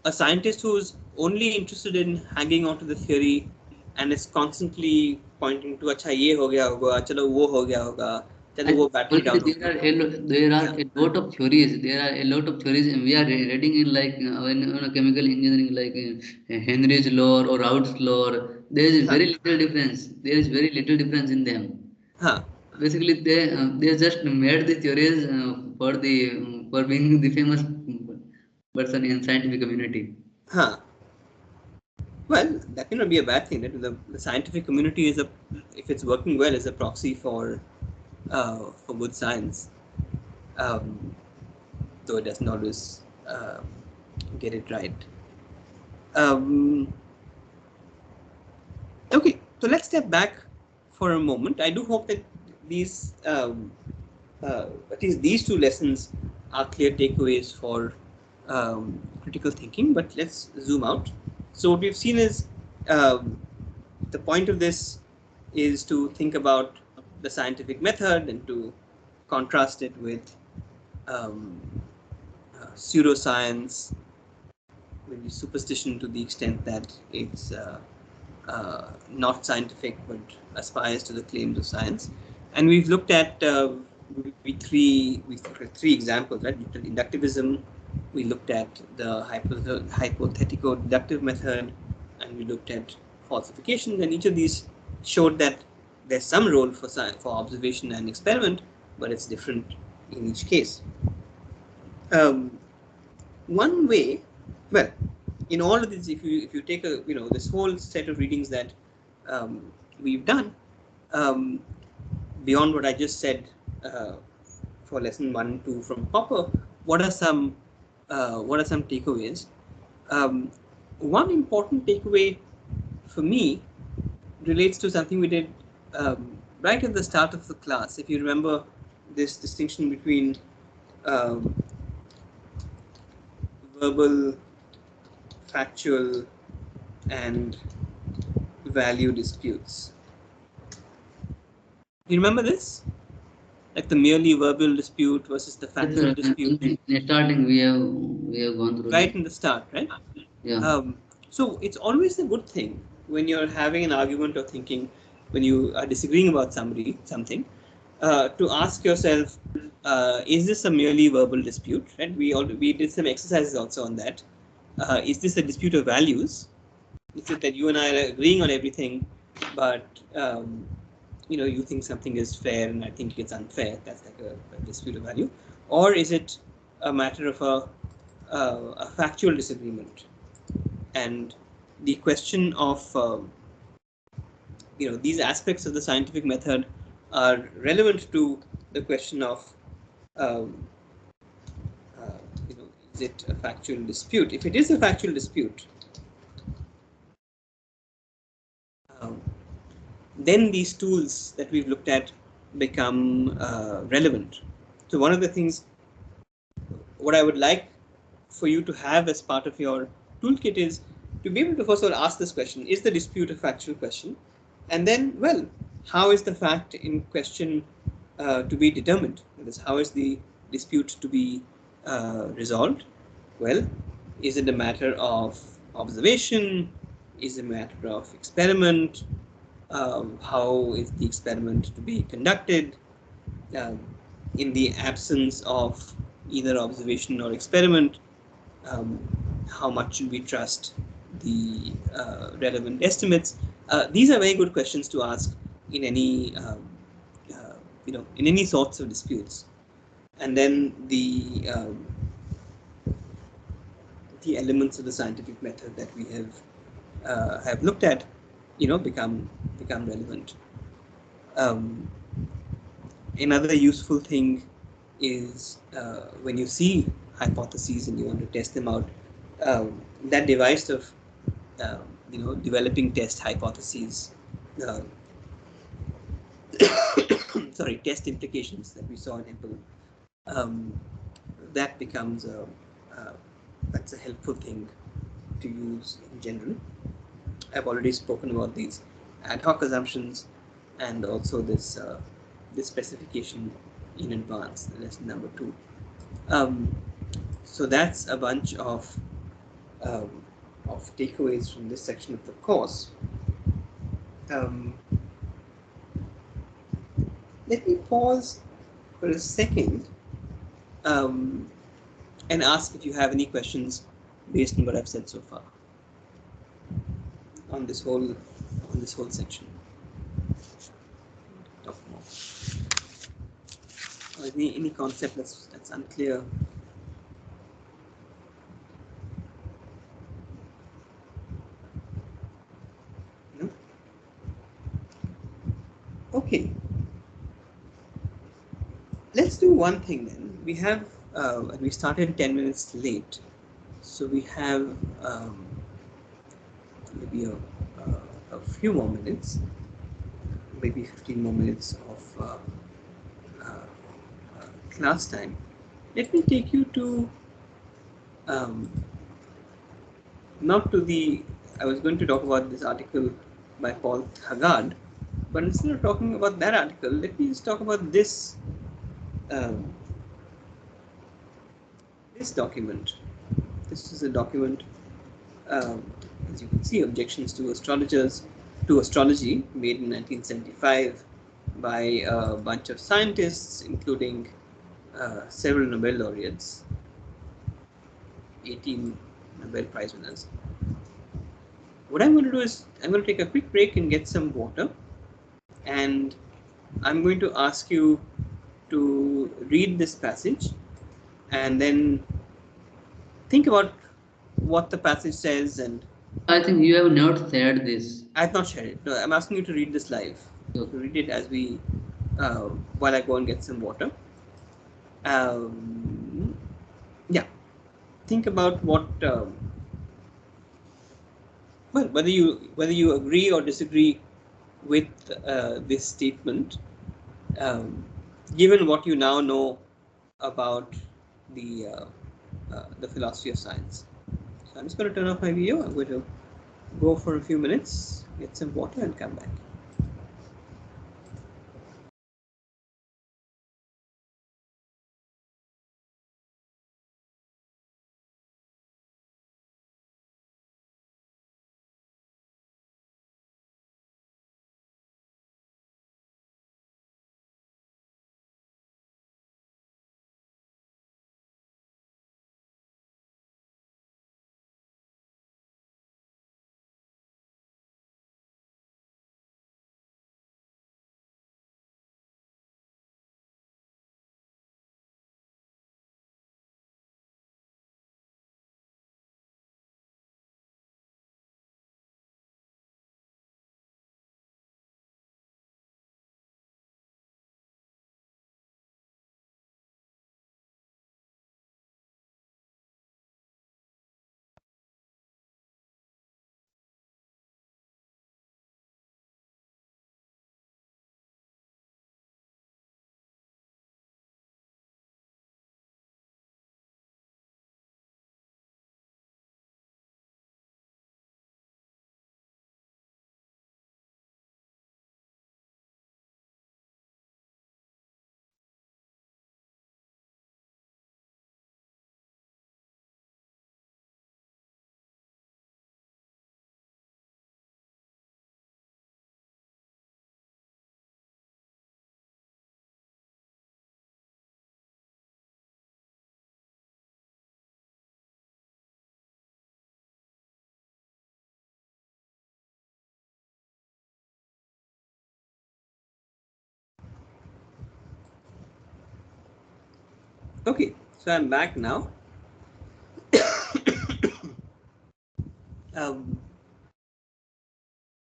A scientist who's only interested in hanging on to the theory and is constantly pointing to अच्छा ये हो गया होगा चलो वो हो गया होगा चलो And वो बैटरी already डाउन हो गई there are yeah a lot of theories. There are a lot of theories, and we are reading in like in chemical engineering, like Henry's law or Raoult's law. There is हाँ very little difference. There is very little difference in them. हाँ Basically, they just made the theories for being the famous person in scientific community. हाँ. Well, that cannot be a bad thing. That the scientific community is if it's working well, is a proxy for good science. Um, though it doesn't always get it right. Um, okay, so let's step back for a moment. I do hope that these, at least these two lessons, are clear takeaways for critical thinking. But let's zoom out. So what we've seen is the point of this is to think about the scientific method and to contrast it with um, pseudoscience, maybe superstition to the extent that it's not scientific but aspires to the claims of science. And we've looked at three examples, right? We looked at inductivism, we looked at the hypothetical deductive method, and we looked at falsification. And each of these showed that there's some role for observation and experiment, but it's different in each case. One way, well, in all of this, if you take this whole set of readings that we've done, um, beyond what I just said for lesson 1 and 2 from Popper, what are some takeaways? One important takeaway for me relates to something we did right at the start of the class. If you remember this distinction between um, verbal, factual, and value disputes. You remember this? Like the merely verbal dispute versus the Yes, factual sir. dispute, In starting, we have gone through this. right in the start, right? Yeah. So it's always a good thing when you're having an argument or thinking, when you are disagreeing about something, to ask yourself, is this a merely verbal dispute? Right? We did some exercises also on that. Is this a dispute of values? Is it that you and I are agreeing on everything, but you think something is fair and I think it's unfair? That's like a dispute of value. Or is it a matter of a factual disagreement? And the question of these aspects of the scientific method are relevant to the question of um, uh, is it a factual dispute? If it is a factual dispute, um, then these tools that we've looked at become relevant. So one of the things, what I would like for you to have as part of your toolkit is to be able to first of all ask this question: is the dispute a factual question? And then, well, how is the fact in question to be determined? That is, how is the dispute to be resolved? Well, is it a matter of observation? Is it a matter of experiment? How is the experiment to be conducted? Um, in the absence of either observation or experiment, um, how much should we trust the relevant estimates? These are very good questions to ask in any in any sorts of disputes. And then the elements of the scientific method that we have looked at, become relevant. Um, Another useful thing is when you see hypotheses and you want to test them out, that device of developing test hypotheses, uh, sorry, test implications that we saw in HEMPL, um, that becomes uh, that's a helpful thing to use in general. I've already spoken about these ad hoc assumptions and also this specification in advance, lesson number 2. Um, so that's a bunch um, of takeaways from this section of the course. Um, Let me pause for a second um, and ask if you have any questions based on what I've said so far on this whole section. Talk more. Or any concept that's unclear. No? Okay. Let's do one thing then. We have we started 10 minutes late, so we have maybe a few more minutes, maybe 15 more minutes of class time. Let me take you to um, not to the. I was going to talk about this article by Paul Haggard, but instead of talking about that article, let me just talk about um, this document. This is a document, um, as you can see, objections to astrology, made in 1975 by a bunch of scientists, including several Nobel laureates, 18 Nobel Prize winners. What I'm going to do is I'm going to take a quick break and get some water, and I'm going to ask you to read this passage and then think about what the passage says. And I think you have not shared this. I've not shared it. No, I'm asking you to read this live. To read it as we while I go and get some water. Yeah, think about what well, whether you agree or disagree with this statement, um, given what you now know about the philosophy of science. So I'm just going to turn off my video. I'm going to go for a few minutes, get some water, and come back. Okay, so I'm back now. um,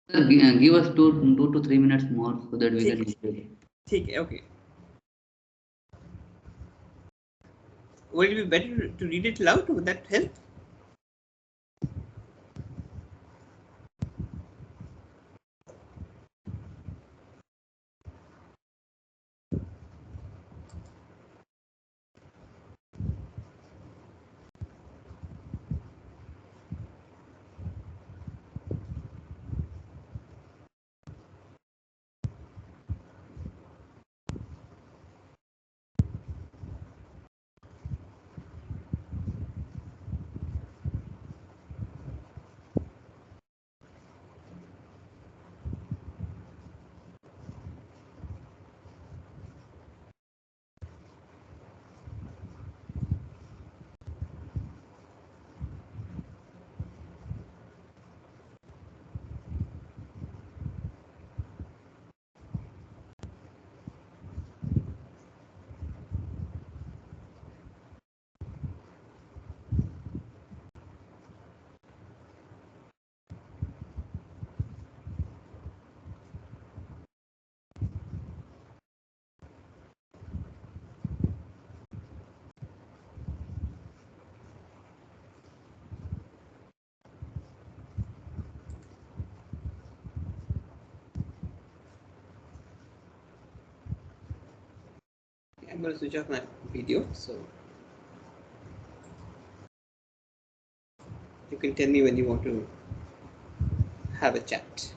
Sir, give us 2 to 3 minutes more so that we ठीक can है, complete. ठीक है, okay. Would it be better to read it loud? Would that help? I'm going to switch off my video, so you can tell me when you want to have a chat.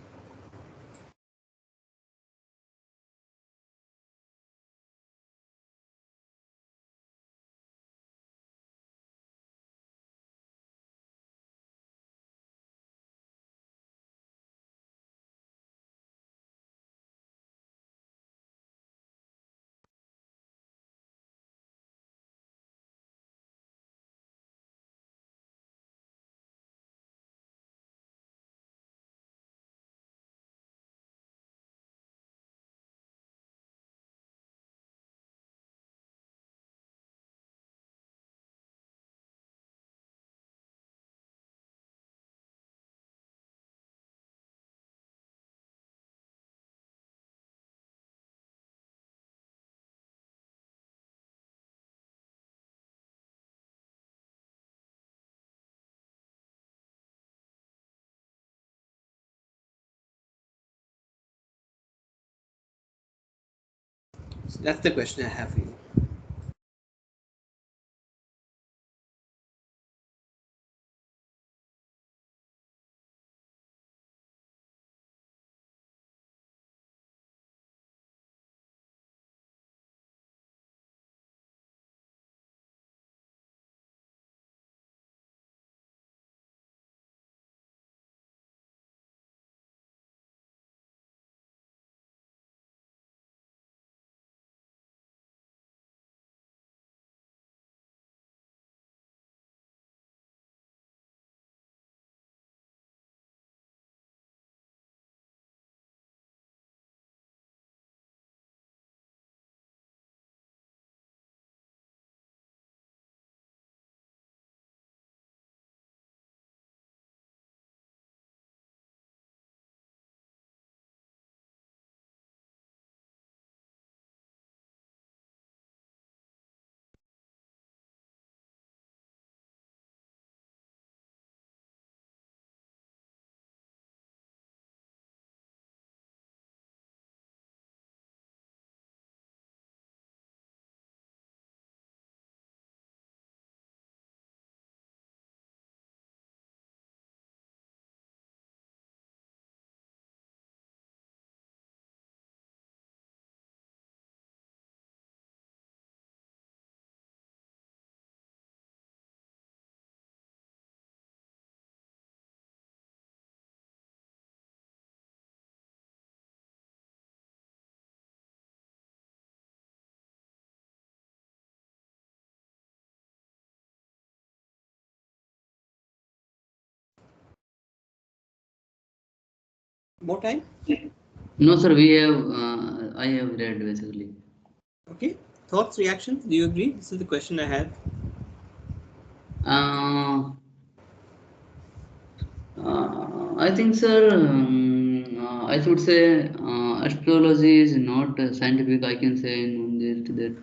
So that's the question I have for you. More time? No, sir, we have, I have read basically. Okay. Thoughts, reactions? Do you agree? This is the question I have. Uh, I think, sir, I should say astrology is not scientific. I can say in that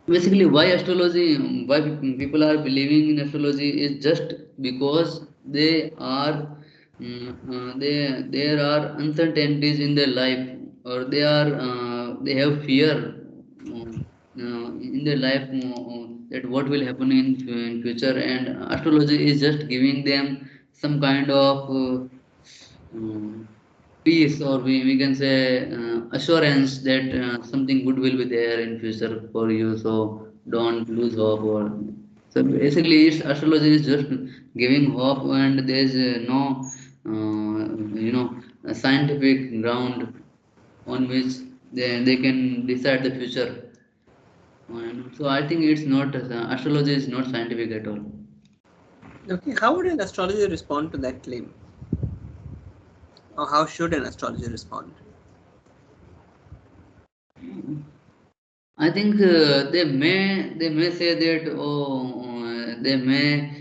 basically why astrology, why people are believing in astrology is just because they are there are uncertainties in their life, or they have fear in their life, that what will happen in future, and astrology is just giving them some kind of um, peace, or we can say assurance that something good will be there in future for you, so don't lose hope. Or so basically it's astrology is just giving hope, and there's no a scientific ground on which they can decide the future. And so I think it's not astrology is not scientific at all. Okay, how would an astrologer respond to that claim? Or how should an astrologer respond? I think they may say that, they may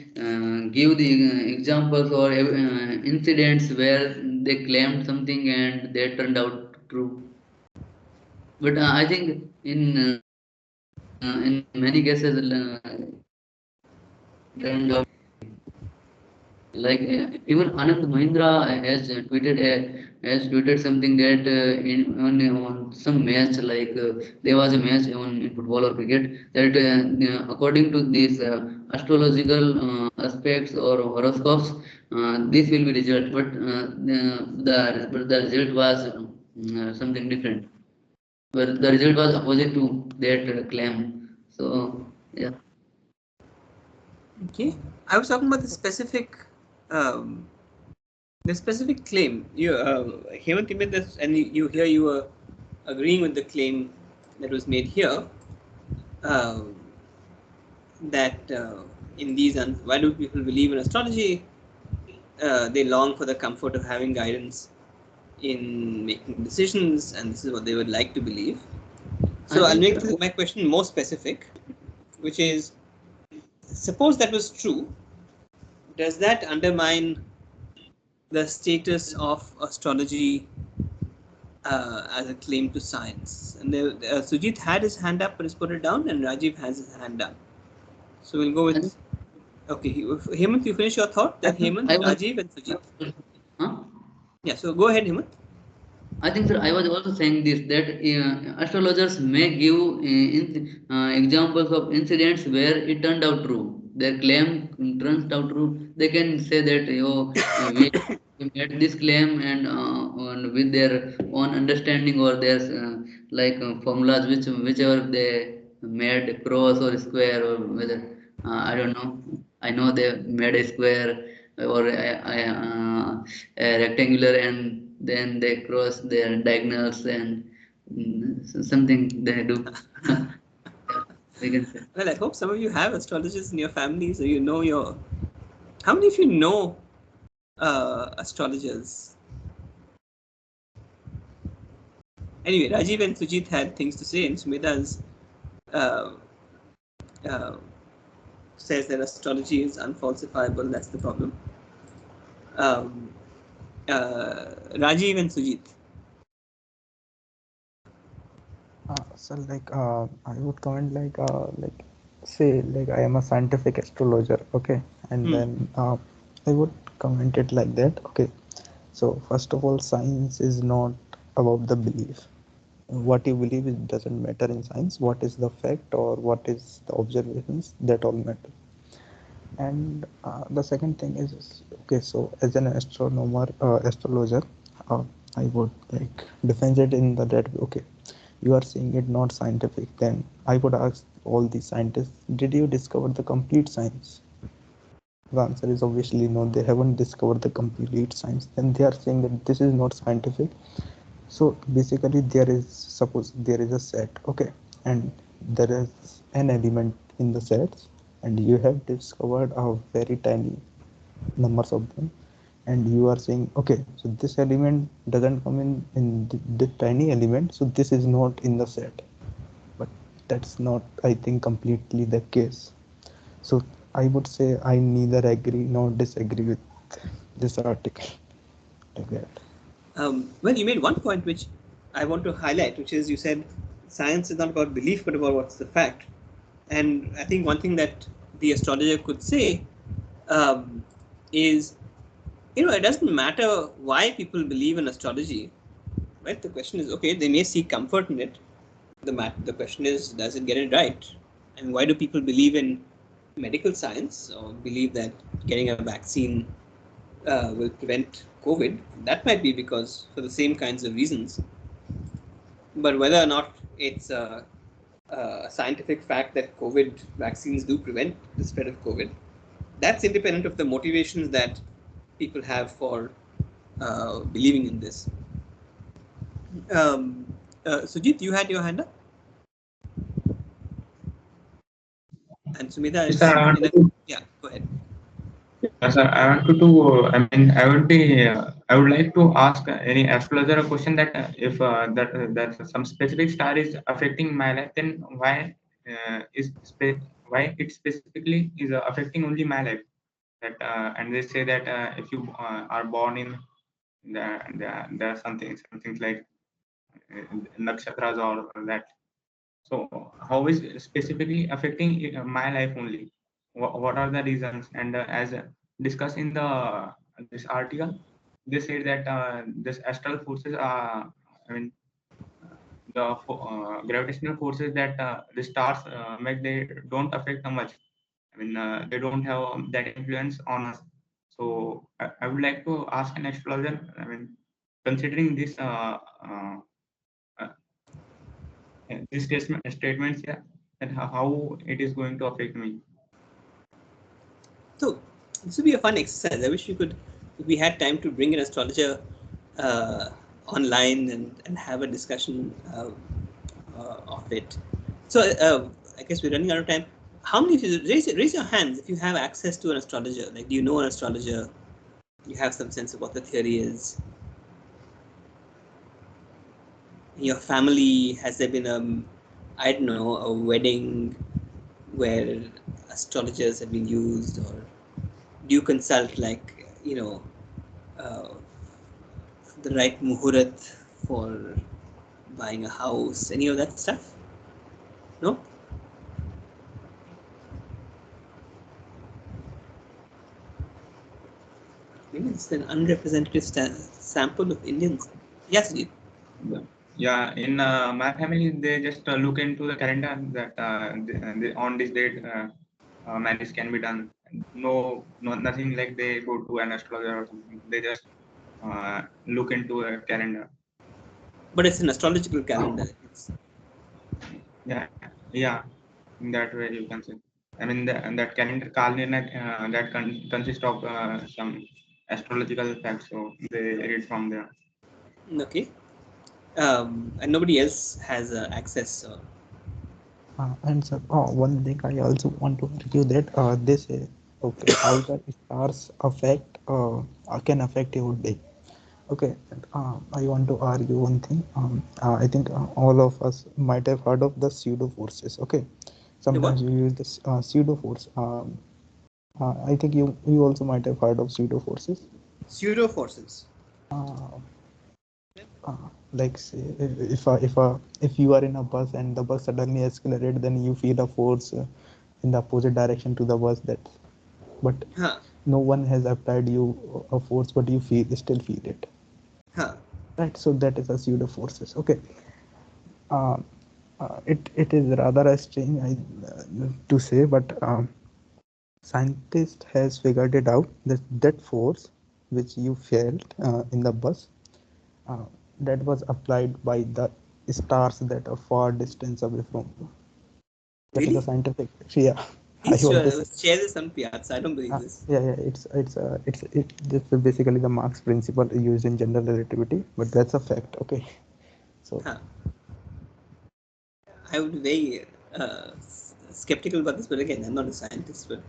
give the examples or incidents where they claimed something and they turned out true. But I think in many cases it turned out like even Anand Mahindra has tweeted something that on some match, like there was a match in football or cricket, that according to these astrological aspects or horoscopes, this will be result, but the result was something different, but the result was opposite to that claim. So yeah. Okay, I was talking about um, the specific claim. You, Hemant, you made this, and you were agreeing with the claim that was made here. Uh, that in these, why do people believe in astrology? They long for the comfort of having guidance in making decisions, and this is what they would like to believe. I So I'll think, make my question more specific, which is, suppose that was true, does that undermine the status of astrology as a claim to science? And Sujit had his hand up but has put it down, and Rajiv has his hand up. So we'll go I think, with, okay, Hemant, you finish your thought, I then think Hemant, I was. Rajiv, and Sujit. Huh? Yeah, so go ahead, Hemant. I think, sir, I was also saying this, that astrologers may give examples of incidents where it turned out true. Their claim turns out true. They can say that, we made this claim, and with their own understanding, or their formulas, whichever they made, cross or square, or whether I don't know. I know they made a square or a rectangular, and then they cross their diagonals, and something they do. Yeah, we can say. Well, I hope some of you have astrologers in your family, so you know your. How many of you know astrologers? Anyway, Rajiv and Sujit had things to say, and Sumita's uh, uh, says that astrology is unfalsifiable. That's the problem. Um, Rajiv and Sujit. So I would comment say I am a scientific astrologer, okay, and Hmm. then I would comment it like that, okay. So first of all, science is not about the belief. What you believe is doesn't matter in science. What is the fact or what is the observations, that all matter. And the second thing is, okay, so as an astronomer, astrologer, uh, I would defend it in the that way, okay, you are saying it not scientific, then I would ask all the scientists, did you discover the complete science? The answer is obviously no, they haven't discovered the complete science. Then they are saying that this is not scientific. So basically there is, suppose there is a set, okay, and there is an element in the sets, and you have discovered a very tiny numbers of them, and you are saying, okay, so this element doesn't come in the tiny element, so this is not in the set. But that's not, I think, completely the case. So I would say I neither agree nor disagree with this article like that. Well, you made one point which I want to highlight, which is you said science is not about belief but about what's the fact. And I think one thing that the astrologer could say is, it doesn't matter why people believe in astrology, right? The question is, okay, they may seek comfort in it. The question is, does it get it right? And why do people believe in medical science or believe that getting a vaccine will prevent COVID? That might be because for the same kinds of reasons. But whether or not it's a scientific fact that COVID vaccines do prevent the spread of COVID, that's independent of the motivations that people have for believing in this. Sujit, you had your hand up? And Sumita Yes, sir, is I want in a. to. Yeah, go ahead. Yes, sir, I want to. I mean, I would be. I would like to ask any astrologer a question that if that some specific star is affecting my life, then why it specifically is affecting only my life? That and they say that if you are born in there are something like nakshatras or that. So how is specifically affecting my life only? What are the reasons? And as discussed in this article, they said that this astral forces are, I mean, gravitational forces that the stars make, they don't affect much. I mean, they don't have that influence on us. So I would like to ask an astrologer. I mean, considering uh, these statements, yeah, and how it is going to affect me. So this would be a fun exercise. I wish if we had time to bring an astrologer uh, online and have a discussion of it. So I guess we're running out of time. How many of you raise your hands if you have access to an astrologer? Like, do you know an astrologer? You have some sense of what the theory is. In your family, has there been I don't know, a wedding where astrologers have been used, or do you consult uh, the right muhurat for buying a house, any of that stuff? No? Maybe it's an unrepresentative sample of Indians. Yes, Jeet. Yeah, in my family, they just look into the calendar that on this date marriage can be done. No, nothing like they go to an astrologer or something. They just look into a calendar. But it's an astrological calendar. Yeah, in that way you can say. I mean, that calendar calendar that consists of some astrological facts, so they read from there. Okay. And nobody else has access. And so, one thing I also want to argue that they say, okay, how the stars can affect your day. Okay, I want to argue one thing. I think all of us might have heard of the pseudo forces. Okay, The sometimes what? we use this pseudo force. I think you also might have heard of pseudo forces. Pseudo forces. Uh, like say if you are in a bus and the bus suddenly accelerates, then you feel a force in the opposite direction to the bus, that but Huh. no one has applied you a force, but you still feel it, Huh. right? So that is a pseudo forces. Okay. uh, it is rather a strange to say, but scientist has figured it out that that force which you felt in the bus, uh, that was applied by the stars that are far distance away from you. That is a Really? scientific. Yeah, I Please want to say. share this on Piazza. I don't believe this. Yeah, it's basically the Marx principle used in general relativity, but that's a fact. Okay, so Huh. I would be very skeptical about this, but again, I'm not a scientist. But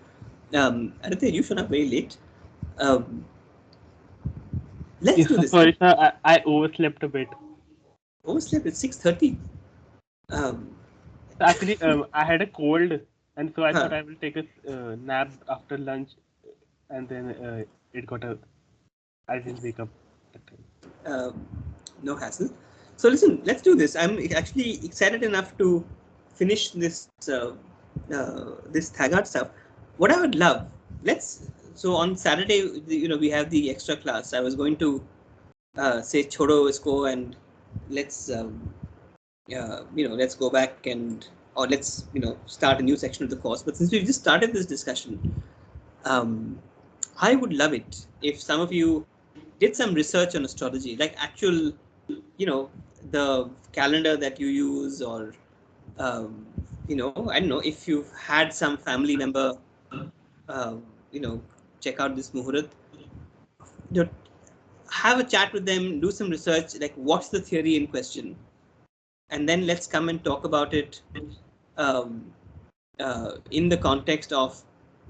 Aditya, you showed up very late. Um, let's Yes, do sir. this. Sorry, sir. I overslept a bit. Overslept at 6:30. Um, Actually, I had a cold, and so I Huh. thought I will take a nap after lunch, and then it got a. I didn't wake up that time. No hassle. So listen, let's do this. I'm actually excited enough to finish this Thagard stuff. What I would love, let's. So on Saturday, we have the extra class. I was going to say chodo isko and let's let's go back and or let's start a new section of the course. But since we've just started this discussion, I would love it if some of you did some research on astrology, like actual, the calendar that you use, or I don't know, if you've had some family member, uh, you know, check out this muhurat, you know, have a chat with them, do some research, like what's the theory in question, and then let's come and talk about it um, in the context of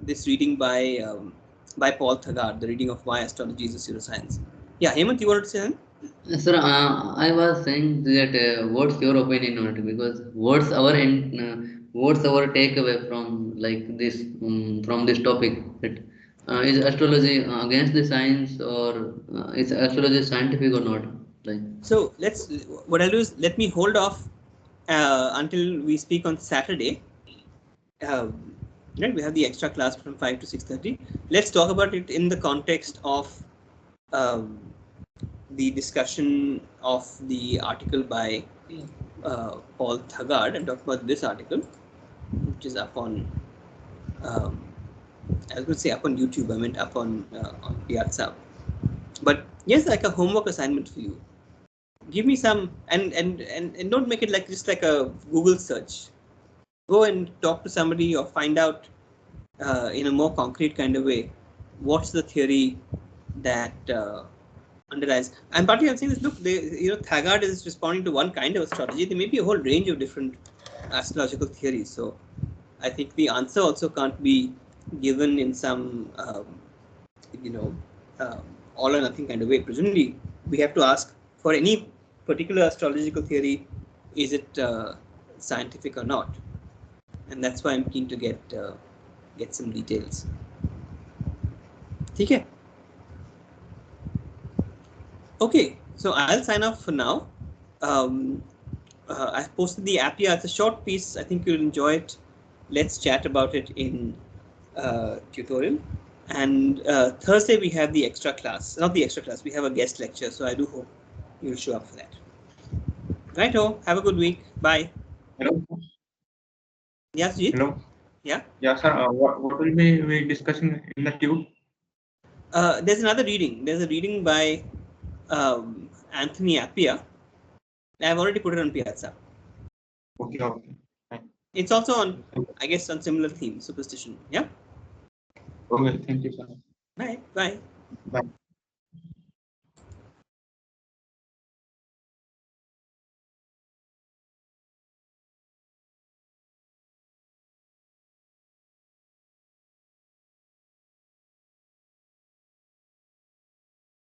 this reading by Paul Thagard, the reading of Why Astrology is a Pseudoscience. Yeah, Hemant, you wanted to say something? Sir, I was saying that what's your opinion on it? Because what's our takeaway from like this from this topic? That is astrology against the science, or is astrology scientific or not? Like, So what I'll do is let me hold off until we speak on Saturday. Right, we have the extra class from 5 to 6:30. Let's talk about it in the context of um, the discussion of the article by Paul Thagard, and talk about this article, which is up on, I was going to say up on YouTube, I meant up on Piazza. But yes, like a homework assignment for you. Give me some, and don't make it like just like a Google search. Go and talk to somebody or find out in a more concrete kind of way what's the theory that underlies. And partly I'm saying this, look, Thagard is responding to one kind of astrology. There may be a whole range of different astrological theories. So I think the answer also can't be given in some you know all or nothing kind of way. Presumably we have to ask for any particular astrological theory, is it scientific or not? And that's why I'm keen to get some details. Okay. Okay, so I'll sign off for now. I've posted the app here. It's a short piece. I think you'll enjoy it. Let's chat about it in tutorial. And Thursday we have the extra class. Not the extra class. We have a guest lecture. So I do hope you'll show up for that. Righto. Have a good week. Bye. Hello. Yes, Jeet? Hello. Yeah. Yeah, sir. What will we discussing in the tube? There's another reading. There's a reading by Anthony Appia. I've already put it on Piazza. Okay. Okay. Fine. It's also on, I guess, on similar theme, superstition. Yeah. Okay. Thank you, sir. Bye. Bye. Bye.